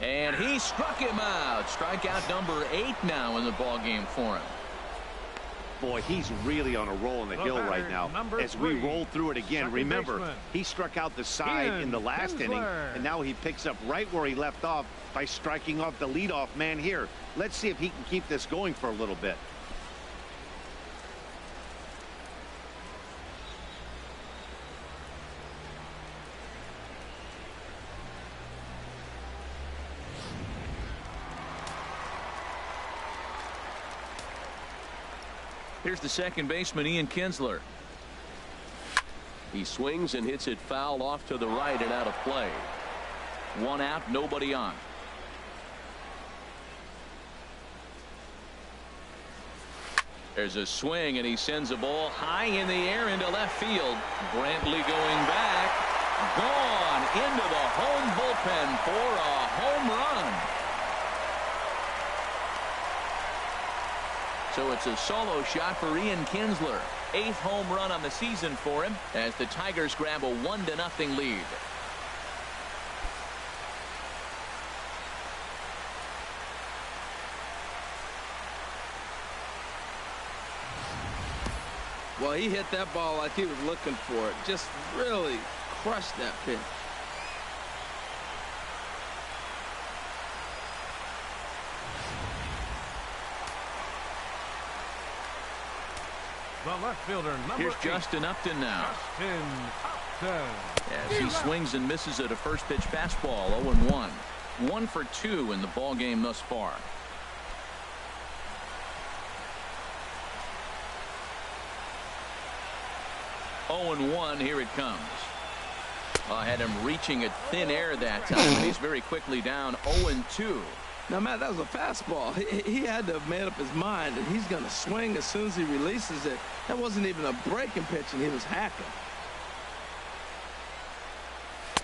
And he struck him out. Strikeout number 8 now in the ballgame for him. Boy, he's really on a roll in the hill right now. As we roll through it again, remember, he struck out the side in the last inning, and now he picks up right where he left off by striking off the leadoff man here. Let's see if he can keep this going for a little bit. Here's the second baseman, Ian Kinsler. He swings and hits it foul off to the right and out of play. 1 out, nobody on. There's a swing, and he sends a ball high in the air into left field. Brantley going back. Gone into the home bullpen for a home run. So it's a solo shot for Ian Kinsler. 8th home run on the season for him as the Tigers grab a 1-0 lead. Well, he hit that ball like he was looking for it. Just really crushed that pitch. The left fielder, number Here's 8, Justin Upton now. Justin Upton. As he swings and misses at a first pitch fastball. 0-1. 1 for 2 in the ball game thus far. Oh, and 1. Here it comes. Had him reaching at thin air that time. He's very quickly down 0-2. Now, Matt, that was a fastball. He had to have made up his mind that he's going to swing as soon as he releases it. That wasn't even a breaking pitch, and he was hacking.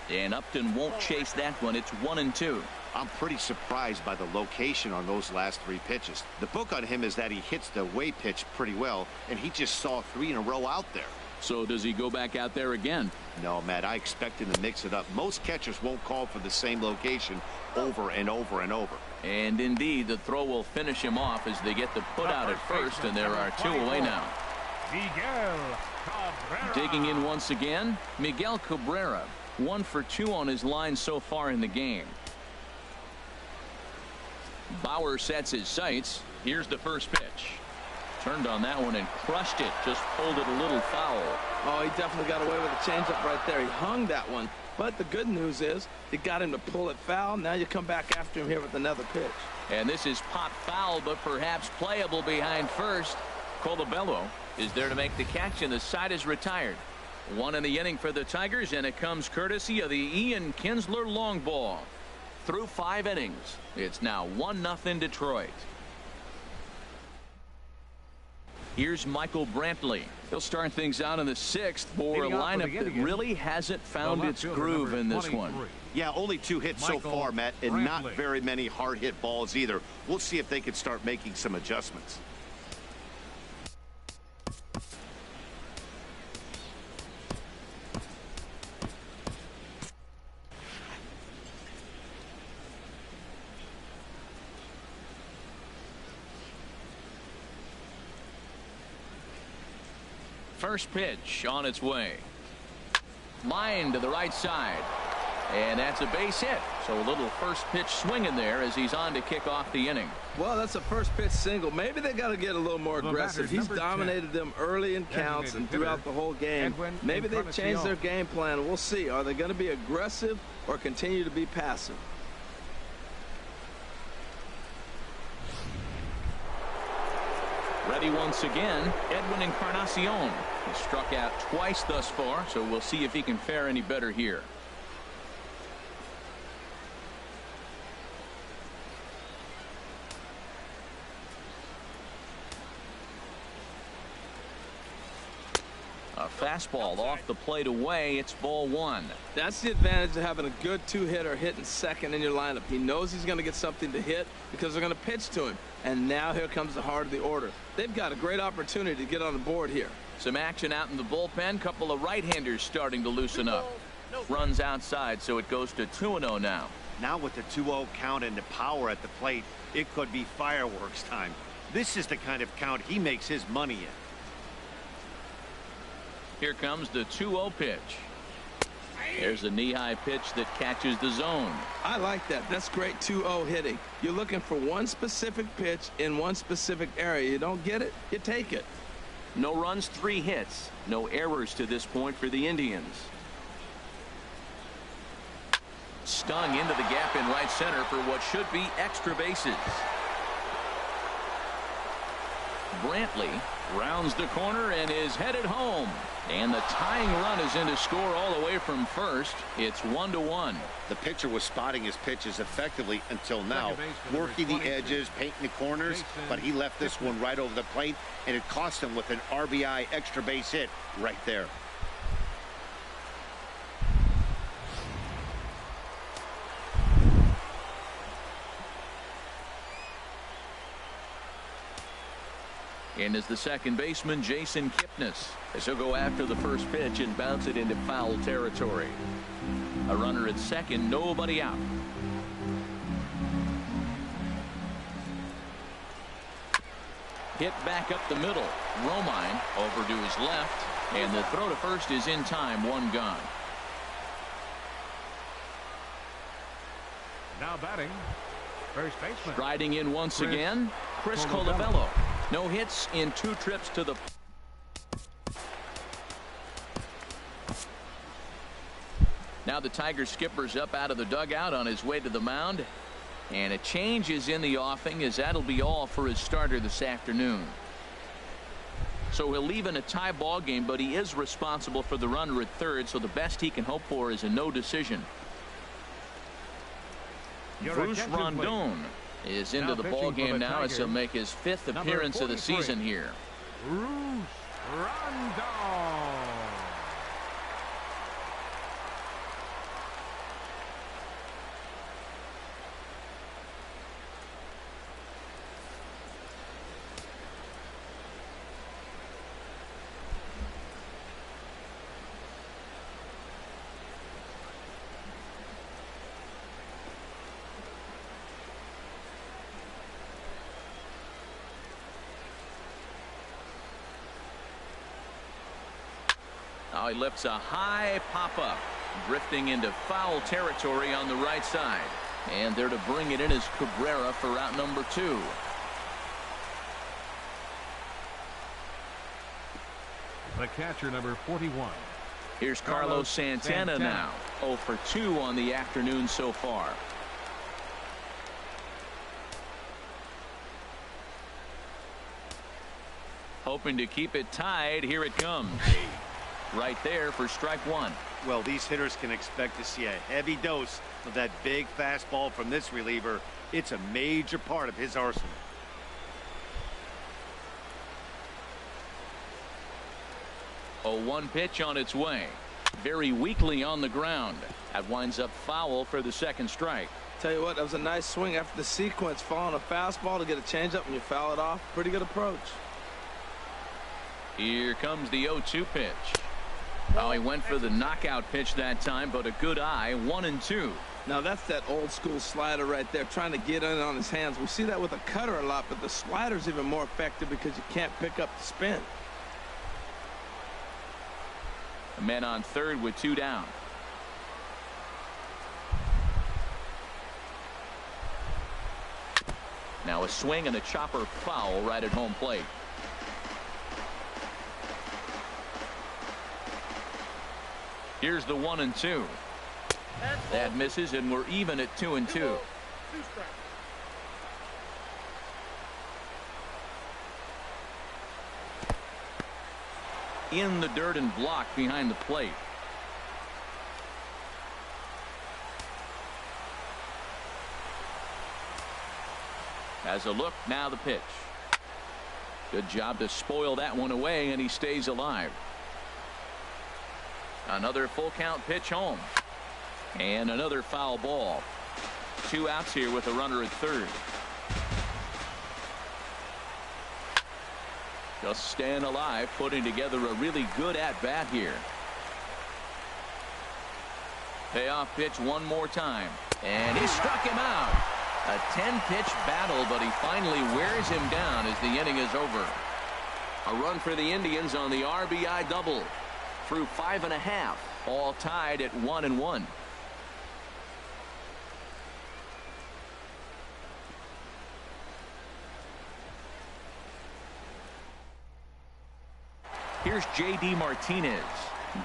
And Upton won't chase that one. It's 1-2. I'm pretty surprised by the location on those last 3 pitches. The book on him is that he hits the away pitch pretty well, and he just saw 3 in a row out there. So does he go back out there again? No, Matt, I expect him to mix it up. Most catchers won't call for the same location over and over and over. And indeed, the throw will finish him off as they get the put out at first, and there are 2 away now. Miguel Cabrera. Digging in once again, Miguel Cabrera. 1 for 2 on his line so far in the game. Bauer sets his sights. Here's the first pitch. Turned on that one and crushed it. Just pulled it a little foul. Oh, he definitely got away with a changeup right there. He hung that one. But the good news is he got him to pull it foul. Now you come back after him here with another pitch. And this is pop foul, but perhaps playable behind first. Colabello is there to make the catch, and the side is retired. 1 in the inning for the Tigers, and it comes courtesy of the Ian Kinsler long ball. Through 5 innings, it's now 1-0 Detroit. Here's Michael Brantley. He'll start things out in the 6th for a lineup that really hasn't found its groove in this one. Yeah, only 2 hits so far, Matt, and not very many hard hit balls either. We'll see if they can start making some adjustments. First pitch on its way. Line to the right side. And that's a base hit. So a little first pitch swing in there as he's on to kick off the inning. Well, that's a first pitch single. Maybe they got to get a little more aggressive. He's dominated them early in counts and throughout the whole game. Maybe they've changed their game plan. We'll see. Are they going to be aggressive or continue to be passive? Ready once again, Edwin Encarnacion. He's struck out twice thus far, so we'll see if he can fare any better here. A fastball off the plate away. It's ball one. That's the advantage of having a good two-hitter hitting second in your lineup. He knows he's going to get something to hit because they're going to pitch to him. And now here comes the heart of the order. They've got a great opportunity to get on the board here. Some action out in the bullpen. Couple of right-handers starting to loosen up. Runs outside, so it goes to 2-0 now. Now with the 2-0 count and the power at the plate, it could be fireworks time. This is the kind of count he makes his money in. Here comes the 2-0 pitch. There's a knee-high pitch that catches the zone. I like that. That's great 2-0 hitting. You're looking for one specific pitch in one specific area. You don't get it, you take it. No runs, 3 hits. No errors to this point for the Indians. Stung into the gap in right center for what should be extra bases. Brantley rounds the corner and is headed home. And the tying run is in to score all the way from first. It's 1-1. The pitcher was spotting his pitches effectively until now, working the edges, painting the corners, but he left this one right over the plate, and it cost him with an RBI extra base hit right there. And is the second baseman, Jason Kipnis, as he'll go after the first pitch and bounce it into foul territory. A runner at second, nobody out. Hit back up the middle. Romine over to his left, and the throw to first is in time, 1 gone. Now batting, first baseman. Striding in once again, Chris Colabello. No hits in 2 trips to the. Now the Tiger skipper's up out of the dugout on his way to the mound. And a change is in the offing, as that'll be all for his starter this afternoon. So he'll leave in a tie ball game, but he is responsible for the runner at third, so the best he can hope for is a no decision. Bruce Rondon is into the ball game now as he'll make his 5th appearance of the season here. Bruce Rondon. Now he lifts a high pop-up, drifting into foul territory on the right side. And there to bring it in is Cabrera for out number 2. The catcher, number 41. Here's Carlos Santana now. 0 for 2 on the afternoon so far. Hoping to keep it tied. Here it comes. Right there for strike 1. Well, these hitters can expect to see a heavy dose of that big fastball from this reliever. It's a major part of his arsenal. A 1 pitch on its way. Very weakly on the ground. That winds up foul for the second strike. Tell you what, that was a nice swing after the sequence. Following a fastball to get a changeup and you foul it off. Pretty good approach. Here comes the 0-2 pitch. Oh, he went for the knockout pitch that time, but a good eye. 1-2. Now that's that old school slider right there, trying to get in on his hands. We see that with a cutter a lot, but the slider's even more effective because you can't pick up the spin. Men on third with 2 down. Now a swing and a chopper foul right at home plate. Here's the 1-2. That misses, and we're even at 2-2. In the dirt and blocked behind the plate. Has a look, now the pitch. Good job to spoil that one away, and he stays alive. Another full count pitch home. And another foul ball. 2 outs here with a runner at third. Just staying alive, putting together a really good at-bat here. Payoff pitch one more time. And he struck him out. A 10-pitch battle, but he finally wears him down as the inning is over. A run for the Indians on the RBI double. Through 5.5. All tied at 1-1. Here's J.D. Martinez.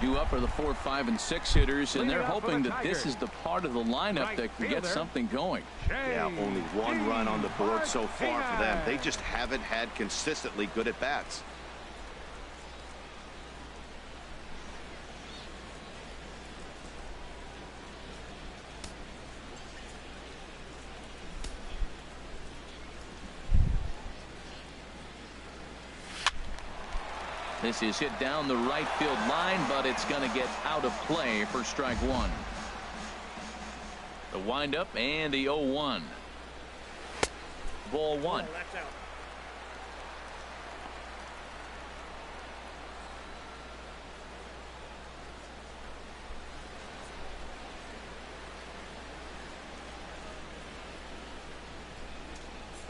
Due up for the 4, 5, and 6 hitters, and they're hoping that this is the part of the lineup that can get something going. Yeah, only 1 run on the board so far for them. They just haven't had consistently good at bats. This is hit down the right field line, but it's going to get out of play for strike 1. The windup and the 0-1. Ball 1.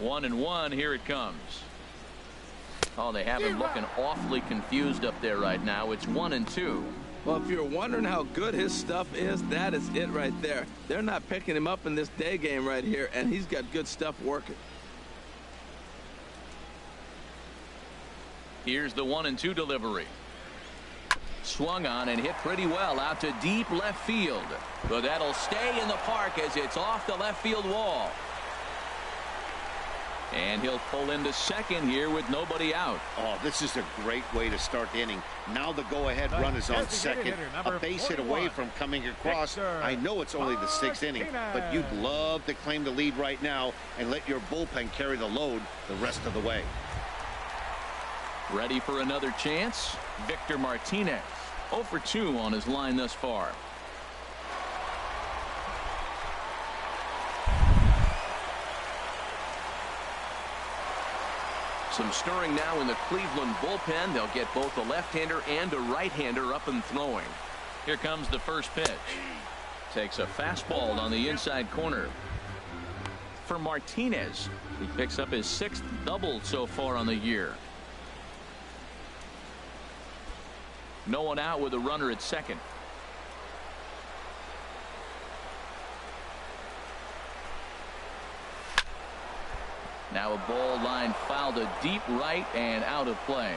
One and one. Here it comes. Oh, they have him looking awfully confused up there right now. It's 1-2. Well, if you're wondering how good his stuff is, that is it right there. They're not picking him up in this day game right here, and he's got good stuff working. Here's the 1-2 delivery. Swung on and hit pretty well out to deep left field. But that'll stay in the park as it's off the left field wall. And he'll pull into second here with nobody out. Oh, this is a great way to start the inning. Now the go-ahead run is on second. A base hit away from coming across. I know it's only the 6th inning, but you'd love to claim the lead right now and let your bullpen carry the load the rest of the way. Ready for another chance? Victor Martinez. 0 for 2 on his line thus far. Some stirring now in the Cleveland bullpen. They'll get both a left-hander and a right-hander up and throwing. Here comes the first pitch. Takes a fastball on the inside corner. For Martinez, he picks up his 6th double so far on the year. No one out with a runner at second. Now a ball line foul to deep right and out of play.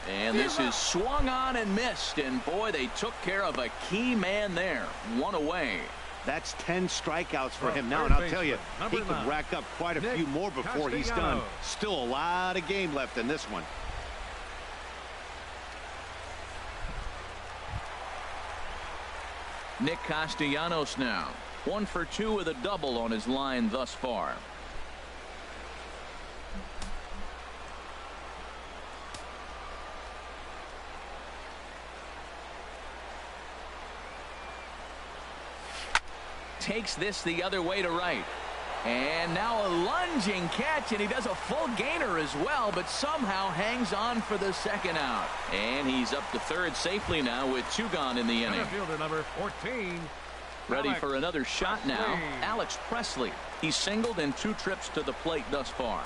And this is swung on and missed, and boy, they took care of a key man there. 1 away. That's 10 strikeouts for him now, and I'll tell you, he could rack up quite a few more before he's done. Still a lot of game left in this one. Nick Castellanos now 1 for 2 with a double on his line thus far. Takes this the other way to right. And now a lunging catch, and he does a full gainer as well, but somehow hangs on for the second out. And he's up to third safely now with 2 gone in the inning. Fielder number 14. Ready for another shot now. Alex Presley. He's singled in 2 trips to the plate thus far.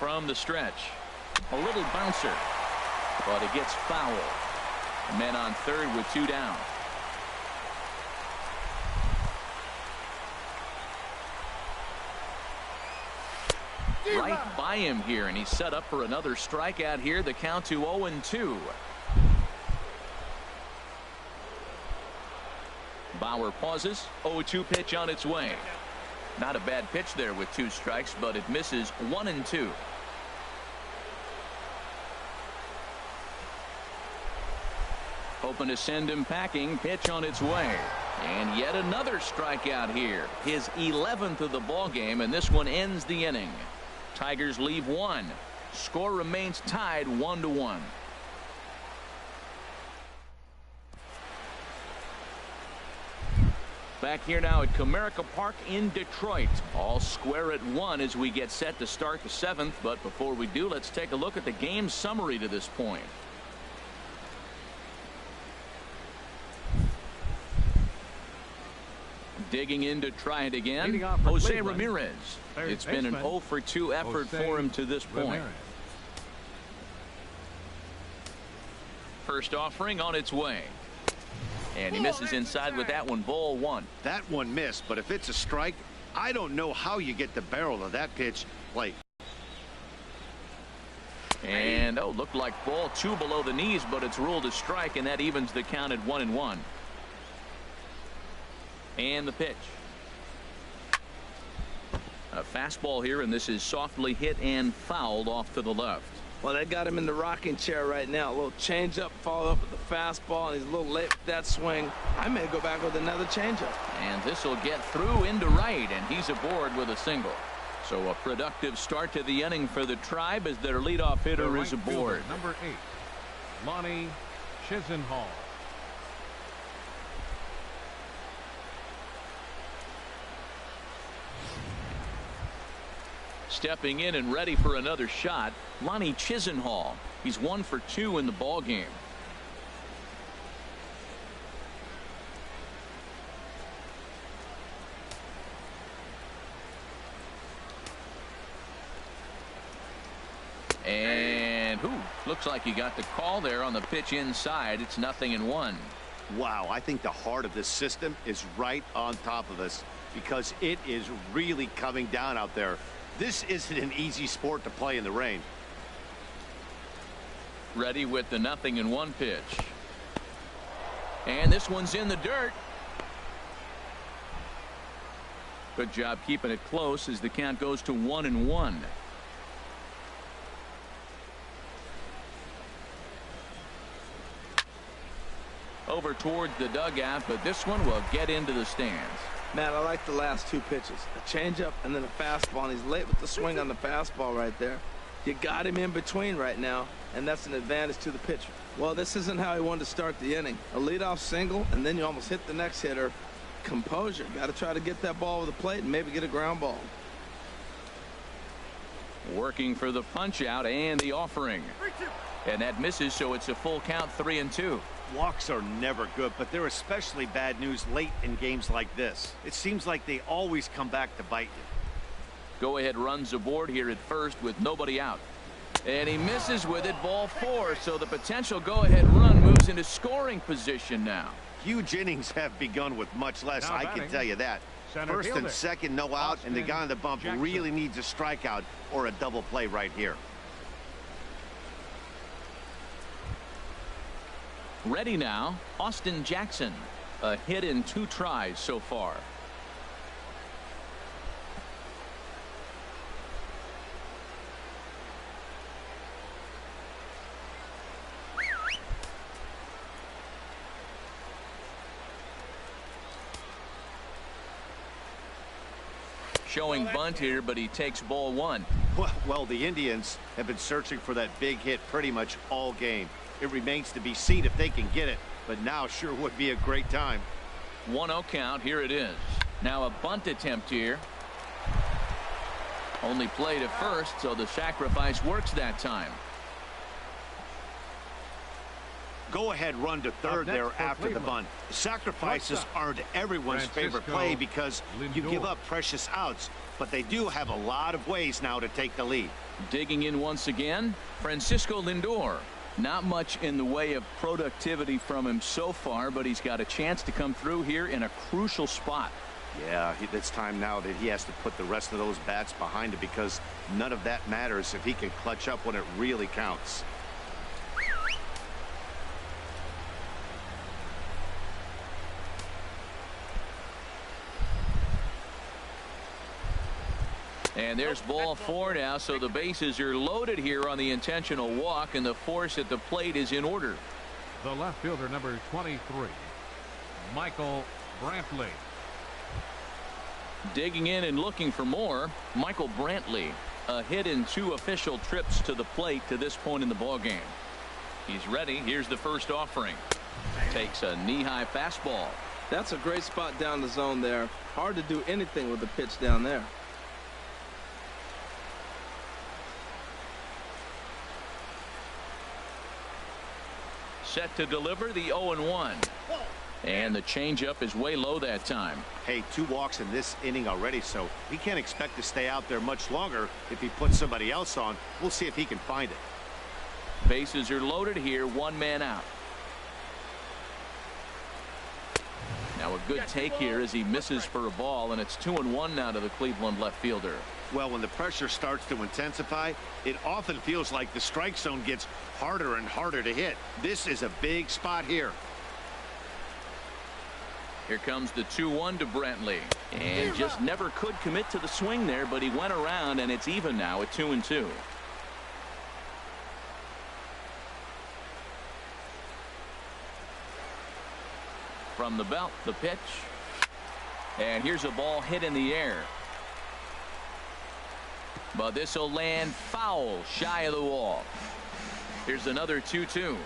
from the stretch. A little bouncer, but it gets foul. Men on third with 2 down. Right by him here, and he's set up for another strikeout here. The count to 0-2. Bauer pauses. 0-2 pitch on its way. Not a bad pitch there with 2 strikes, but it misses 1-2. Open to send him packing. Pitch on its way. And yet another strikeout here. His 11th of the ball game, and this one ends the inning. Tigers leave 1. Score remains tied 1-1. Back here now at Comerica Park in Detroit. All square at 1 as we get set to start the 7th. But before we do, let's take a look at the game summary to this point. Digging in to try it again, Jose Ramirez. It's been an 0-for-2 effort for him to this point. First offering on its way. And he misses inside with that one. Ball 1. That one missed, but if it's a strike, I don't know how you get the barrel of that pitch late. And looked like ball 2 below the knees, but it's ruled a strike, and that evens the count at 1-1. And the pitch. A fastball here, and this is softly hit and fouled off to the left. Well, they got him in the rocking chair right now. A little changeup, followed up with the fastball, and he's a little late with that swing. I may go back with another changeup. And this will get through into right, and he's aboard with a single. So a productive start to the inning for the Tribe as their leadoff hitter is aboard. Number 8, Lonnie Chisenhall. Stepping in and ready for another shot, Lonnie Chisenhall. He's 1 for 2 in the ball game. And looks like he got the call there on the pitch inside. It's 0-1. Wow, I think the heart of this system is right on top of us because it is really coming down out there. This isn't an easy sport to play in the rain. Ready with the 0-1 pitch. And this one's in the dirt. Good job keeping it close as the count goes to 1-1. Over towards the dugout, but this one will get into the stands. Matt, I like the last 2 pitches. A changeup and then a fastball, and he's late with the swing on the fastball right there. You got him in between right now, and that's an advantage to the pitcher. Well, this isn't how he wanted to start the inning. A leadoff single, and then you almost hit the next hitter. Composure. Got to try to get that ball with the plate and maybe get a ground ball. Working for the punch out and the offering. And that misses, so it's a full count, 3-2. Walks are never good, but they're especially bad news late in games like this. It seems like they always come back to bite you. Go ahead runs aboard here at first with nobody out. And he misses with it, ball 4. So the potential go ahead run moves into scoring position now. Huge innings have begun with much less, I can tell you that. First and second, no out, and the guy on the bump really needs a strikeout or a double play right here. Ready now, Austin Jackson. A hit in 2 tries so far. Showing bunt here, but he takes ball 1. Well, the Indians have been searching for that big hit pretty much all game. It remains to be seen if they can get it, but now sure would be a great time. 1-0 count. Here it is. Now a bunt attempt here. Only played at first, so the sacrifice works that time. go-ahead run to third there after the bunt. The sacrifices aren't everyone's favorite play because you give up precious outs, but they do have a lot of ways now to take the lead. Digging in once again, Francisco Lindor. Not much in the way of productivity from him so far, but he's got a chance to come through here in a crucial spot. Yeah, it's time now that he has to put the rest of those bats behind it because none of that matters if he can clutch up when it really counts. And there's ball 4 now, so the bases are loaded here on the intentional walk, and the force at the plate is in order. The left fielder, number 23, Michael Brantley. Digging in and looking for more, Michael Brantley. A hit in 2 official trips to the plate to this point in the ballgame. He's ready. Here's the first offering. Takes a knee-high fastball. That's a great spot down the zone there. Hard to do anything with the pitch down there. Set to deliver the 0-1. And the changeup is way low that time. Hey, 2 walks in this inning already, so he can't expect to stay out there much longer if he puts somebody else on. We'll see if he can find it. Bases are loaded here, 1 man out. Now a good take here as he misses for a ball, and it's 2-1 now to the Cleveland left fielder. Well, when the pressure starts to intensify, it often feels like the strike zone gets harder and harder to hit. This is a big spot here. Here comes the 2-1 to Brantley, and just never could commit to the swing there, but he went around, and it's even now at 2-2. From the belt, the pitch, and here's a ball hit in the air. But this will land foul, shy of the wall. Here's another 2-2.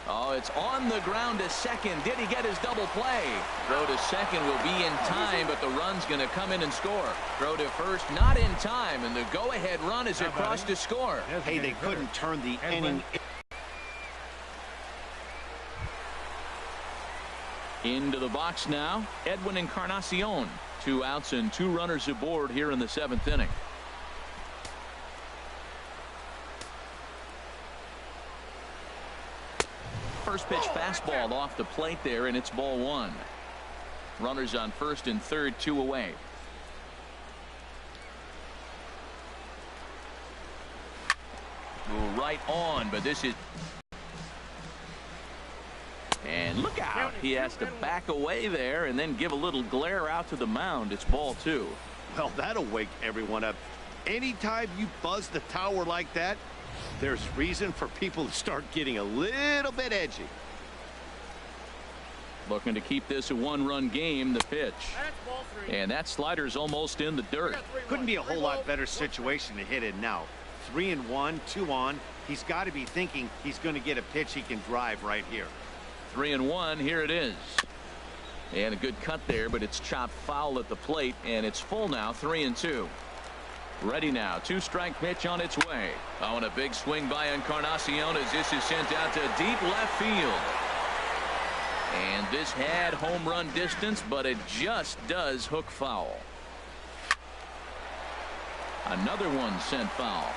Oh, it's on the ground to second. Did he get his double play? Throw to second will be in time, but the run's going to come in and score. Throw to first, not in time, and the go-ahead run is across to score. Hey, they couldn't turn the inning. Into the box now, Edwin Encarnacion. 2 outs and 2 runners aboard here in the 7th inning. First pitch fastball off the plate there, and it's ball 1. Runners on first and third, 2 away. Right on, but this is. And look out. He has to back away there and then give a little glare out to the mound. It's ball 2. Well, that'll wake everyone up. Anytime you buzz the tower like that, there's reason for people to start getting a little bit edgy. Looking to keep this a 1-run game. The pitch. And that slider's almost in the dirt. Couldn't be a whole lot better situation to hit in now. 3-1, 2 on. He's got to be thinking he's going to get a pitch he can drive right here. 3-1. Here it is. And a good cut there, but it's chopped foul at the plate, and it's full now. 3-2. Ready now. 2-strike pitch on its way. Oh, and a big swing by Encarnacion as this is sent out to deep left field. And this had home run distance, but it just does hook foul. Another one sent foul.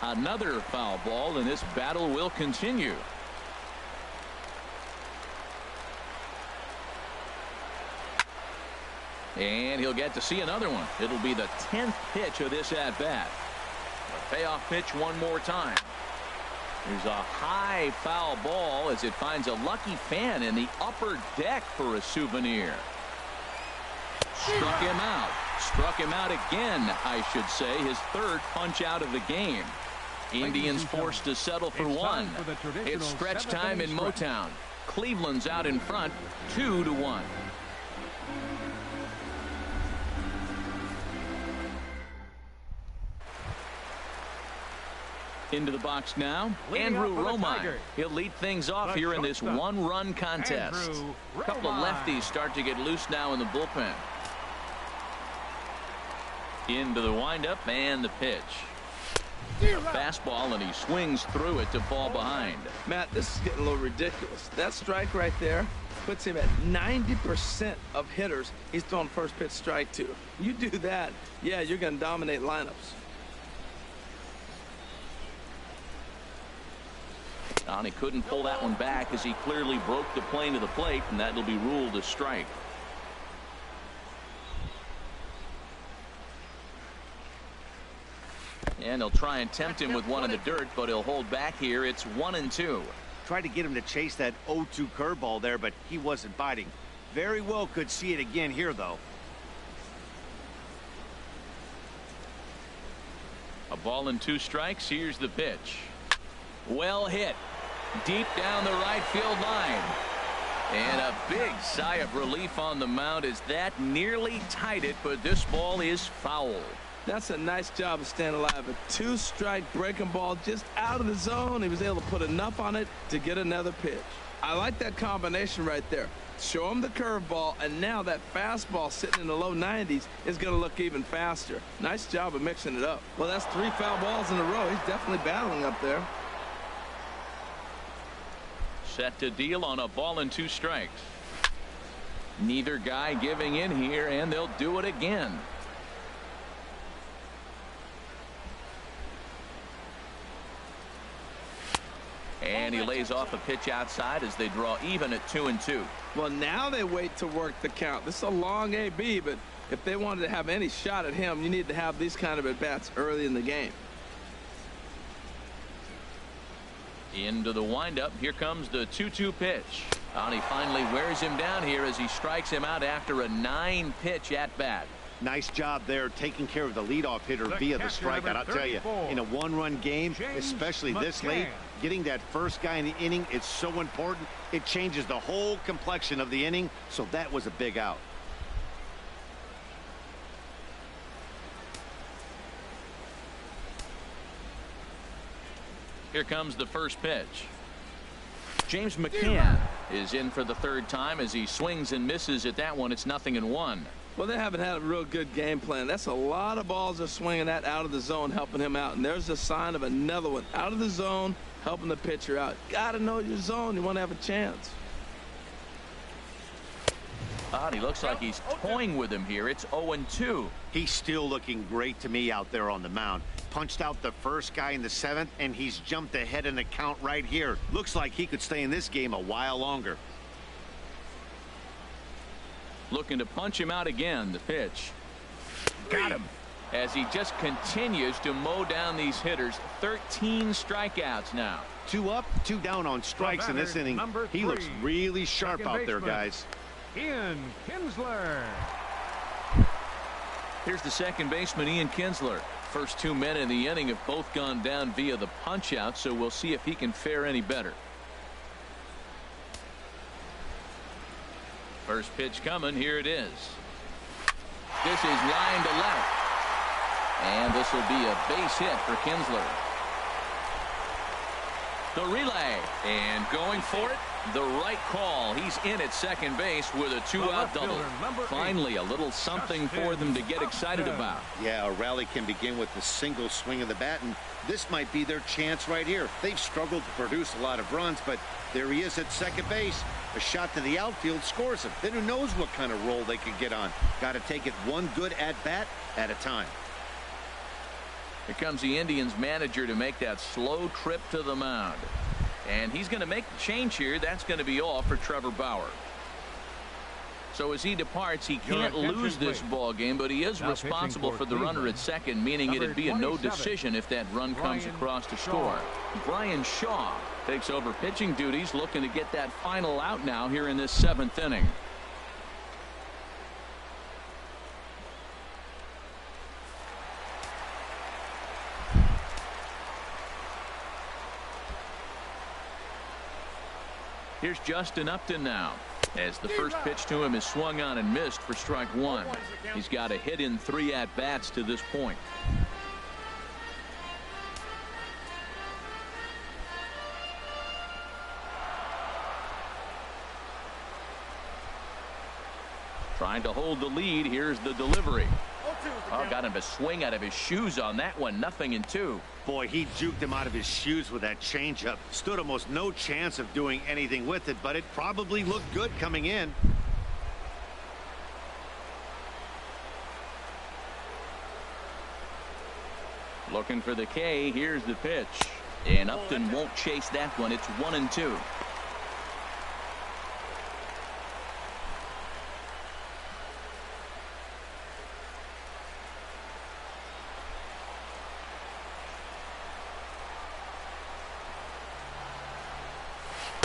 Another foul ball, and this battle will continue. And he'll get to see another one. It'll be the 10th pitch of this at-bat. The payoff pitch one more time. There's a high foul ball as it finds a lucky fan in the upper deck for a souvenir. Struck him out. Struck him out again, I should say. His 3rd punch out of the game. Indians forced to settle for 1. It's stretch time in Motown. Cleveland's out in front, 2-1. Into the box now, Andrew Romine. He'll lead things off here in this 1-run contest. A couple of lefties start to get loose now in the bullpen. Into the windup and the pitch. A fastball, and he swings through it to fall behind. Matt, this is getting a little ridiculous. That strike right there puts him at 90% of hitters he's throwing first pitch strike to. You do that, yeah, you're going to dominate lineups. And he couldn't pull that one back as he clearly broke the plane to the plate, and that'll be ruled a strike. And they'll try and tempt him with one in the dirt, but he'll hold back here. It's 1-2. Tried to get him to chase that 0-2 curveball there, but he wasn't biting. Very well could see it again here, though. A ball and 2 strikes. Here's the pitch. Well hit. Deep down the right field line. And a big sigh of relief on the mound as that nearly tied it, but this ball is foul. That's a nice job of staying alive. A 2-strike breaking ball just out of the zone. He was able to put enough on it to get another pitch. I like that combination right there. Show him the curveball, and now that fastball sitting in the low 90s is going to look even faster. Nice job of mixing it up. Well, that's 3 foul balls in a row. He's definitely battling up there. Set to deal on a ball and 2 strikes. Neither guy giving in here, and they'll do it again. And he lays off a pitch outside as they draw even at 2-2. Well, now they wait to work the count. This is a long AB, but if they wanted to have any shot at him, you need to have these kind of at-bats early in the game. Into the windup. Here comes the 2-2 pitch. And he finally wears him down here as he strikes him out after a 9-pitch at-bat. Nice job there taking care of the leadoff hitter via the strikeout. I'll tell you, in a 1-run game, especially this late, getting that first guy in the inning is so important. It changes the whole complexion of the inning, so that was a big out. Here comes the first pitch. James McCann is in for the 3rd time as he swings and misses at that one. It's 0-1. Well, they haven't had a real good game plan. That's a lot of balls they're swinging at out of the zone, helping him out. And there's a sign of another one out of the zone, helping the pitcher out. Got to know your zone. You want to have a chance. He looks like he's toying with him here. It's 0-2. He's still looking great to me out there on the mound. Punched out the first guy in the 7th, and he's jumped ahead in the count right here. Looks like he could stay in this game a while longer. Looking to punch him out again. The pitch. Got him. As he just continues to mow down these hitters. 13 strikeouts now. 2 up, 2 down on strikes in this inning. He looks really sharp out there, guys. Ian Kinsler. Here's the second baseman, Ian Kinsler. First 2 men in the inning have both gone down via the punch out, so we'll see if he can fare any better. First pitch coming. Here it is. This is line to left. And this will be a base hit for Kinsler. The relay. And going for it. The right call. He's in at second base with a 2-out double. Finally, a little something for them to get excited about. Yeah, a rally can begin with a single swing of the bat, and this might be their chance right here. They've struggled to produce a lot of runs, but there he is at second base. A shot to the outfield scores him. Then who knows what kind of roll they could get on. Got to take it one good at-bat at a time. Here comes the Indians manager to make that slow trip to the mound. And he's going to make the change here. That's going to be all for Trevor Bauer. So as he departs, he can't lose this ball game, but he is responsible for the runner at second, meaning it'd be a no decision if that run comes across to score. Brian Shaw takes over pitching duties, looking to get that final out now here in this 7th inning. Here's Justin Upton now, as the first pitch to him is swung on and missed for strike 1. He's got a hit in 3 at-bats to this point. Trying to hold the lead. Here's the delivery. Oh, got him to swing out of his shoes on that one. 0-2. Boy, he juked him out of his shoes with that changeup. Stood almost no chance of doing anything with it, but it probably looked good coming in. Looking for the K. Here's the pitch. And Upton won't chase that one. It's 1-2.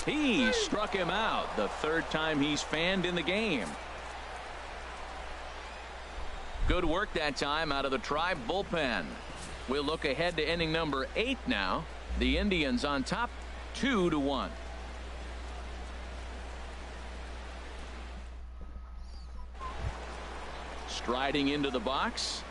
He struck him out. The third time he's fanned in the game. Good work that time out of the Tribe bullpen. We'll look ahead to inning number 8 now. The Indians on top 2-1. Striding into the box,